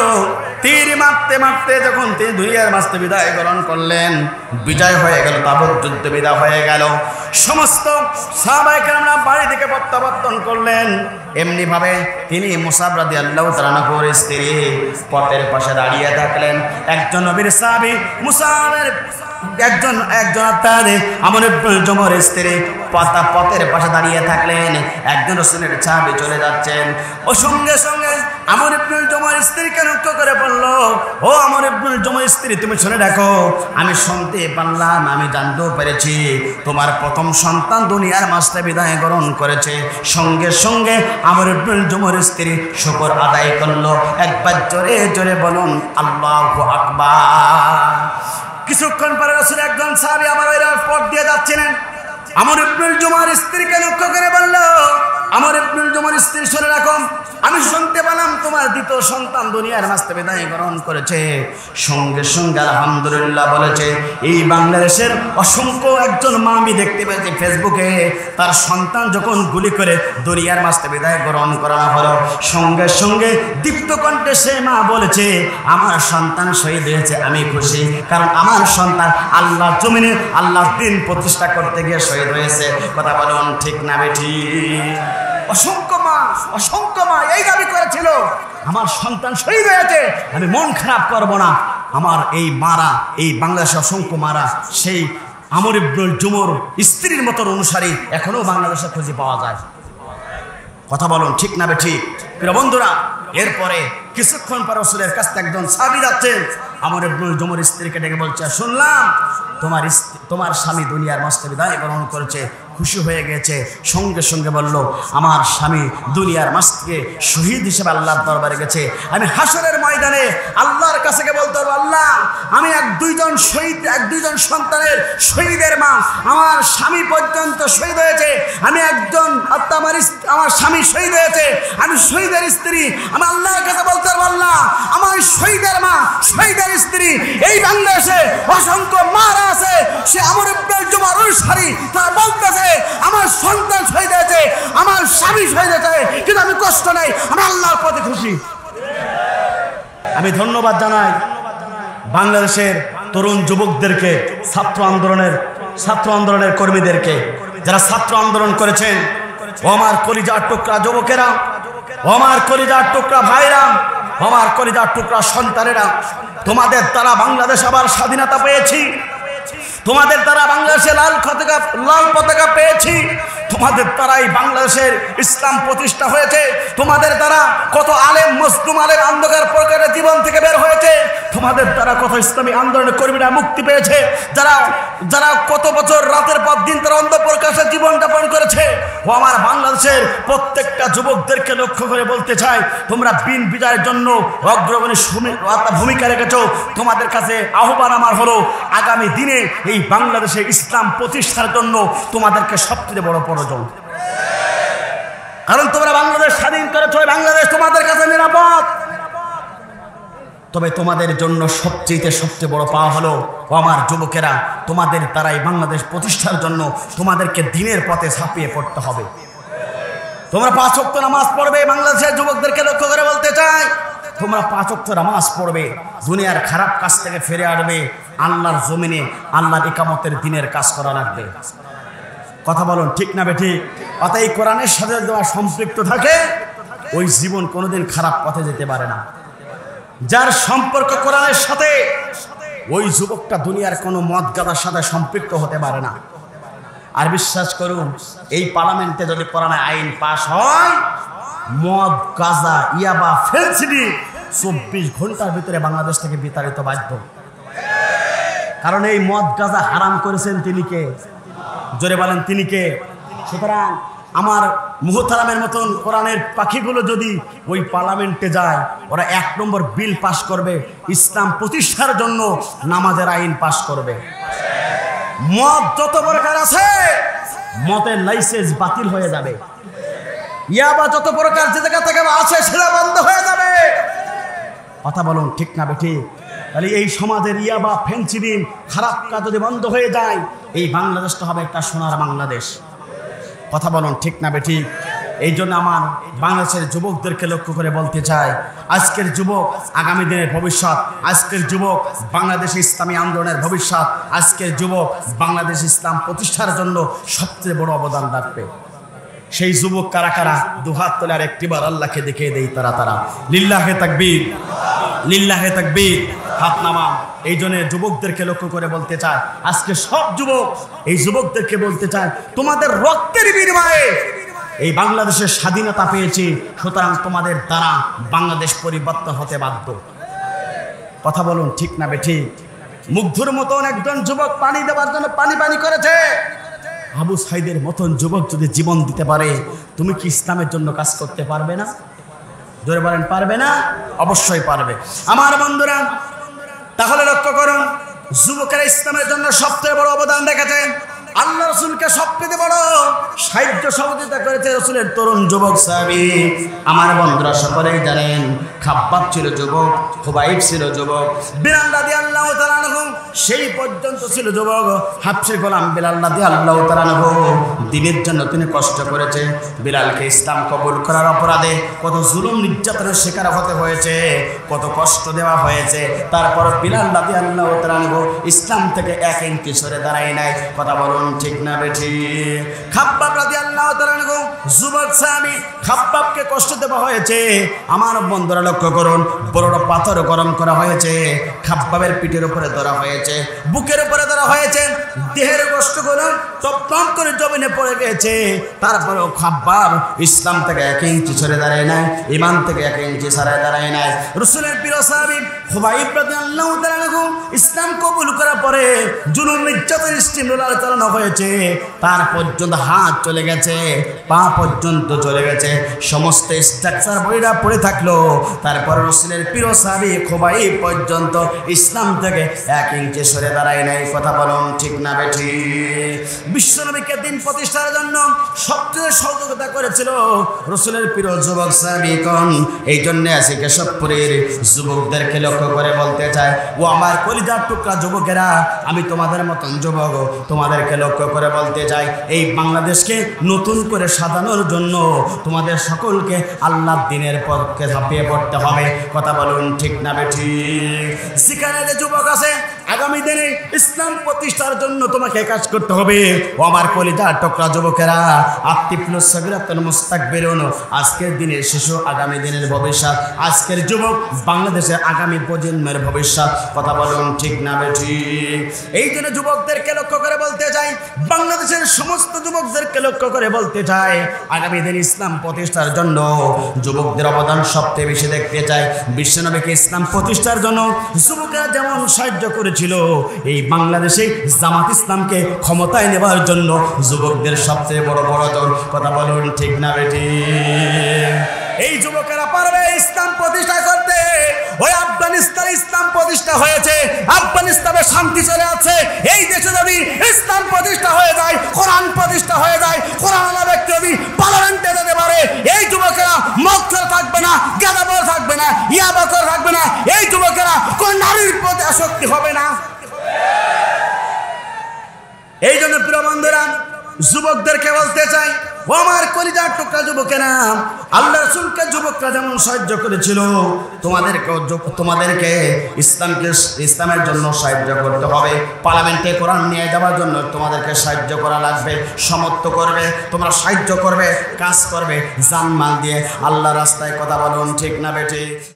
তীর মারতে মারতে যখন তিনি দুনিয়ার মাঝে বিদায় গ্রহণ করলেন, বিজয় হয়ে গেল, তাবুক যুদ্ধ বিদায় হয়ে গেল। সমস্ত সাহাবায়ে কেরামরা বাড়ি থেকে প্রত্যাবর্তন করলেন। এমনি ভাবে তিনি মুসাব রাদিয়াল্লাহু তাআলা আনহুর স্ত্রী পথের পাশে দাঁড়িয়ে থাকলেন। একজন নবীর সাহাবী মুসাবের একজন আমর ইবনুল জুমুহর স্ত্রী পথের পাশে দাঁড়িয়ে থাকলেন। একজন রাসূলের সাহাবী চলে যাচ্ছেন, ও সঙ্গে সঙ্গে আমর ইবনুল জুমুহর স্ত্রীকে লক্ষ্য করে বলল, ও আমর ইবনুল জুমুহর স্ত্রী তুমি শুনে দেখো, আমি শুনতে পারলাম, আমি জানতেও পেরেছি তোমার প্রথম সন্তান দুনিয়ার মাঝে বিদায় গ্রহণ করেছে। সঙ্গে সঙ্গে আমর ইবনুল জুমুহর স্ত্রী শুকর আদায় করলো। একবার জোরে জোরে বলুন আল্লাহু আকবার। কিছুক্ষণ পরে রাসূল একজন সাহাবী আমার ওই পথ দিয়ে যাচ্ছিলেন, আমর ইবনুল জুমুহর স্ত্রীকে লক্ষ্য করে বলল, আমর ইবনুল জুমুহর স্ত্রী শুনে রাখো, আমি শুনতে পেলাম তোমার দ্বিতীয় সন্তান দুনিয়ার মাঝে বিদায় গ্রহণ করেছে। সঙ্গে সঙ্গে আলহামদুলিল্লাহ বলেছে। এই বাংলাদেশের অসংখ্য একজন মা আমি দেখতে পেয়েছি ফেসবুকে, তার সন্তান যখন গুলি করে দুনিয়ার মাঝে বিদায় গ্রহণ করানো হলো, সঙ্গে সঙ্গে দীপ্ত কণ্ঠে সে মা বলেছে, আমার সন্তান শহীদ হয়েছে, আমি খুশি, কারণ আমার সন্তান আল্লাহর জমিনে আল্লাহর দ্বীন প্রতিষ্ঠা করতে গিয়ে শহীদ হয়েছে। কথা বলুন ঠিক না বেঠিক? অসংখ্য মা এই দাবি করেছিল, আমার সন্তান শহীদ হয়েছে, আমি মন খারাপ করব না। আমার এই মারা, এই বাংলাদেশের অসংখ্য মারা সেই আমর ইবনুল জুমুহর স্ত্রীর মতন অনুসারী এখনো বাংলাদেশে খুঁজে পাওয়া যায়। কথা বলুন ঠিক না বেঠিক? প্রিয় বন্ধুরা, এরপরে কিছুক্ষণ পর রাসূলের কাছে একজন সাহাবী যাচ্ছেন, আমর ইবনুল জুমুহর স্ত্রীকে ডেকে বলছে, শুনলাম তোমার স্বামী দুনিয়ার মাঝে বিদায় গ্রহণ করেছে, খুশি হয়ে গেছে। সঙ্গে সঙ্গে বলল, আমার স্বামী দুনিয়ার মাঝ থেকে শহীদ হিসেবে আল্লাহর দরবারে গেছে, আমি হাসরের ময়দানে আল্লাহর কাছে গিয়ে বলতে পারবো, আল্লাহ আমি এক দুইজন সন্তানের শহীদের মা, আমার স্বামী পর্যন্ত শহীদ হয়েছে, আমি একজন আমার স্বামী শহীদ হয়েছে, আমি শহীদের স্ত্রী, আমি আল্লাহর কাছে বলতে পারবো, আল্লাহ আমার শহীদের মা, শহীদের স্ত্রী এই বাংলাদেশে অসংখ্য মারা আছে, সে আমর ইবনুল জুমুহর অনুসারী, তারা বলতেছে আমার সন্তান শহীদ হয়েছে, আমার স্বামী শহীদ হয়েছে, কিন্তু আমি কষ্ট নাই, আমি আল্লাহর প্রতি খুশি। আমি ধন্যবাদ জানাই বাংলাদেশের তরুণ যুবকদেরকে, ছাত্র আন্দোলনের কর্মীদেরকে, যারা ছাত্র আন্দোলন করেছেন। ও আমার কলিজার টুকরা যুবকেরা, ও আমার কলিজার টুকরা ভাইরা, ও আমার কলিজার টুকরা সন্তানেরা, তোমাদের দ্বারা বাংলাদেশ আবার স্বাধীনতা পেয়েছি, তোমাদের দ্বারা বাংলাদেশে লাল পতাকা পেয়েছি, তোমাদের দ্বারাই বাংলাদেশের ইসলাম প্রতিষ্ঠা হয়েছে, তোমাদের দ্বারা কত আলেম মজলুম আলেম অন্ধকার প্রকারের জীবন থেকে বের হয়েছে, তোমাদের দ্বারা কত ইসলামী আন্দোলনের কর্মীরা মুক্তি পেয়েছে, যারা কত বছর রাতের পর দিন তারা অন্ধপ্রকাশে জীবন যাপন করেছে। ও ও আমার বাংলাদেশের প্রত্যেকটা যুবকদেরকে লক্ষ্য করে বলতে চাই, তোমরা বিন বিজয়ের জন্য অগ্রগণী ভূমিকা রেখেছো। তোমাদের কাছে আহ্বান আমার হলো, আগামী দিনে এই বাংলাদেশে ইসলাম প্রতিষ্ঠার জন্য তোমাদেরকে সবচেয়ে বড় প্রয়োজন। কারণ তোমরা বাংলাদেশ স্বাধীন করেছো, বাংলাদেশ তোমাদের কাছে নিরাপদ। তবে তোমাদের জন্য সবচেয়ে বড় পাওয়া হলো, ও আমার যুবকেরা, তোমাদের দ্বারাই বাংলাদেশ প্রতিষ্ঠার জন্য তোমাদেরকে দিনের পথে ঝাঁপিয়ে পড়তে হবে। তোমরা 5 ওয়াক্ত নামাজ পড়বে। বাংলাদেশের যুবকদেরকে লক্ষ্য করে বলতে চাই, তোমরা 5 ওয়াক্ত নামাজ পড়বে, দুনিয়ার খারাপ কাজ থেকে ফিরে আসবে, আল্লাহর জমিনে আল্লাহর ইকামতের দিনের কাজ করা লাগবে। কথা বলুন ঠিক না বেঠিক? অতএব কোরআনের সাথে যারা সম্পৃক্ত থাকে ওই জীবন কোনোদিন খারাপ পথে যেতে পারে না। যার সম্পর্ক কোরআনের সাথে ওই যুবকটা দুনিয়ার কোনো মদ গাদার সাথে সম্পৃক্ত হতে পারে না। আর বিশ্বাস করুন, এই পার্লামেন্টে যদি কোরআনের আইন পাশ হয়, মদ গাঁজা ইয়াবা ফেন্সিডি 24 ঘন্টার ভিতরে বাংলাদেশ থেকে বিতাড়িত বাধ্য। কারণ এই মদ গাঁজা হারাম করেছেন তিনি কে? জোরে বলেন তিনি কে? সুতরাং আমার মুহতারামের মতন কোরআনের পাখিগুলো যদি ওই পার্লামেন্টে যায়, ওরা 1 নম্বর বিল পাশ করবে, ইসলাম প্রতিষ্ঠার জন্য নামাজের আইন পাশ করবে। মদ যত প্রকার আছে, মদের লাইসেন্স বাতিল হয়ে যাবে। ইয়াবা যত প্রকার যে জায়গা থেকে আছে সেটা বন্ধ হয়ে যাবে। কথা বলুন ঠিক না বেঠিক? তাহলে এই সমাজের ইয়াবা ফেন্সিডিল খারাপ কাজ যদি বন্ধ হয়ে যায়, এই বাংলাদেশটা হবে একটা সোনার বাংলাদেশ। কথা বলুন ঠিক না বেঠিক? এই জন্য আমার বাংলাদেশের যুবকদেরকে লক্ষ্য করে বলতে চাই, আজকের যুবক আগামী দিনের ভবিষ্যৎ। আজকের যুবক বাংলাদেশ ইসলামী আন্দোলনের ভবিষ্যৎ। আজকের যুবক বাংলাদেশ ইসলাম প্রতিষ্ঠার জন্য সবচেয়ে বড় অবদান রাখবে। সেই যুবক কারা কারা? দুহাত তোলে আর একটিবার আল্লাহকে দেখিয়ে দেই তারা। লিল্লাহে তাকবীর, লিল্লাহে তাকবীর, হাত নামা। এই জন্য যুবকদেরকে লক্ষ্য করে বলতে চাই, আজকে সব যুবক এই যুবকদেরকে বলতে চাই, তোমাদের রক্তের বিনিময়ে এই বাংলাদেশের স্বাধীনতা পেয়েছি, সুতরাং তোমাদের দ্বারা বাংলাদেশ পরিবর্তন হতে বাধ্য। কথা বলুন ঠিক না বেঠিক? মুগ্ধর মতন একজন যুবক পানি দেওয়ার জন্য পানি করেছে। আবু সাইদের মতন যুবক যদি জীবন দিতে পারে, তুমি কি ইসলামের জন্য কাজ করতে পারবে না? ধরে বলেন পারবে না? অবশ্যই পারবে। আমার বন্ধুরা, তাহলে লক্ষ্য করুন, যুবকেরা ইসলামের জন্য সবচেয়ে বড় অবদান রেখেছেন। আল্লাহ রসুলকে সবচেয়ে বড় সাহায্য সহযোগিতা করেছে রসুলের তরুণ যুবক সাহাবী। আমার বন্ধুরা সকলেই জানেন, খাব্বাব ছিল যুবক, খুবাইব ছিল যুবক, বিলাল রাদিয়াল্লাহু তাআলা আনহু সেই পর্যন্ত ছিল যুবক। হাবশীর গোলাম বিলাল রাদিয়াল্লাহু তাআলা আনহু দ্বীনের জন্য তিনি কষ্ট করেছে। বিলালকে ইসলাম কবুল করার অপরাধে কত জুলুম নির্যাতনের শিকার হতে হয়েছে, কত কষ্ট দেওয়া হয়েছে। তারপর বিলাল রাদিয়াল্লাহু তাআলা আনহু ইসলাম থেকে 1 ইঞ্চি সরে দাঁড়ায় নাই। কথা বলুন ঠিক না বেঠিক? খাব্বাব রাদিয়াল্লাহু তাআলা আনহু যুবক সাহাবী, খাব্বাবকে কষ্ট দেওয়া হয়েছে। আমার বন্ধুরা লক্ষ্য করুন, বড় পাথর গরম করা হয়েছে, খাব্বাবের পিঠের উপরে ধরা হয়েছে, বুকের উপরে ধরা হয়েছে, দেহের কষ্টগুলো টপটপ করে জমিনে পড়ে গেছে। তারপরেও খাব্বাব ইসলাম থেকে 1 ইঞ্চি সরে দাঁড়ায় নাই, ঈমান থেকে 1 ইঞ্চি সরে দাঁড়ায় নাই। রাসূলের প্রিয় সাহাবী খুবাইব রাদিয়াল্লাহু তাআলা আনহু ইসলাম কবুল করার পরে জুলুম নির্যাতন স্টিমরোলার চালানো হয়েছে, তার পর্যন্ত হাত চলে গেছে, পা পর্যন্ত চলে গেছে, সমস্ত স্ট্রাকচার বইরা পড়ে থাকলো। তারপর রাসূলের প্রিয় সাহাবী খুবাইব পর্যন্ত ইসলাম থেকে 1 ইঞ্চি সরে দাঁড়ায় নাই। কথা বলুন ঠিক না বেঠিক? বিশ্বনবীকে দিন প্রতিষ্ঠার জন্য সবচেয়ে সহযোগিতা করেছিল রাসূলের প্রিয় যুবক সাহাবীগণ। এই জন্য আজকে কেশবপুরের যুবকদেরকে লক্ষ্য করে বলতে চাই, ও আমার কলিজার টুকরা যুবকেরা, আমি তোমাদের মতন যুবক, তোমাদেরকে লক্ষ্য করে বলতে চাই, এই বাংলাদেশকে নতুন করে সাজানোর জন্য তোমাদের সকলকে আল্লাহর দ্বীনের পক্ষে ঝাঁপিয়ে পড়তে হবে। কথা বলুন ঠিক না বেঠিক? যেখানে যে যুবক আছে, আগামী দিনে ইসলাম প্রতিষ্ঠার জন্য তোমাকে কাজ করতে হবে। ও আমার কলিজার টুকরা যুবকেরা, আতিফুস সাগীরাতুল মুস্তাকবিরুন, আজকের দিনের শিশু আগামী দিনের ভবিষ্যৎ। আজকের যুবক বাংলাদেশের আগামী প্রজন্মের ভবিষ্যৎ। কথা বলুন ঠিক না বেঠিক? এই জন্য যুবকদেরকে লক্ষ্য করে বলতে চাই, বাংলাদেশের সমস্ত যুবকদেরকে লক্ষ্য করে বলতে চাই, আগামী দিন ইসলাম প্রতিষ্ঠার জন্য যুবকদের অবদান সবচেয়ে বেশি দেখতে চাই। বিশ্বনবীকে ইসলাম প্রতিষ্ঠার জন্য যুবকেরা যেমন সাহায্য করেছিল, এই বাংলাদেশে জামাত ইসলামকে ক্ষমতায় নেবার জন্য যুবকদের সবচেয়ে বড় দল। কথা বলুন ঠিক না বেঠিক? এই যুবকেরা পারবে ইসলাম প্রতিষ্ঠা করতে। ওই আফগানিস্তানে ইসলাম প্রতিষ্ঠা হয়েছে, আফগানিস্তানে শান্তি চলে আছে। এই দেশে যদি ইসলাম প্রতিষ্ঠা হয়ে যায়, কোরআন প্রতিষ্ঠা হয়ে যায়, কোরআন আলা ব্যক্তি যদি পার্লামেন্টে যেতে পারে, এই যুবকেরা মক্কেল থাকবে না, গাদাবর থাকবে না, ইয়াবাকর থাকবে না। এই যুবকেরা কোন নারীর প্রতি আসক্তি হবে না। এই জন্য প্রিয় বন্ধুরা, যুবকদেরকে বলতে চাই, ও আমার কলিজার টুকরা যুবকেরা, আল্লাহ রাসূলকে যুবকরা যেমন সাহায্য করেছিল, তোমাদেরকে ইসলামের জন্য সাহায্য করতে হবে। পার্লামেন্টে কোরআন নিয়ে যাওয়ার জন্য তোমাদেরকে সাহায্য করা লাগবে, সমর্থ করবে, তোমরা সাহায্য করবে, কাজ করবে, জানমাল দিয়ে আল্লাহ রাস্তায়। কথা বলুন ঠিক না বেঠিক?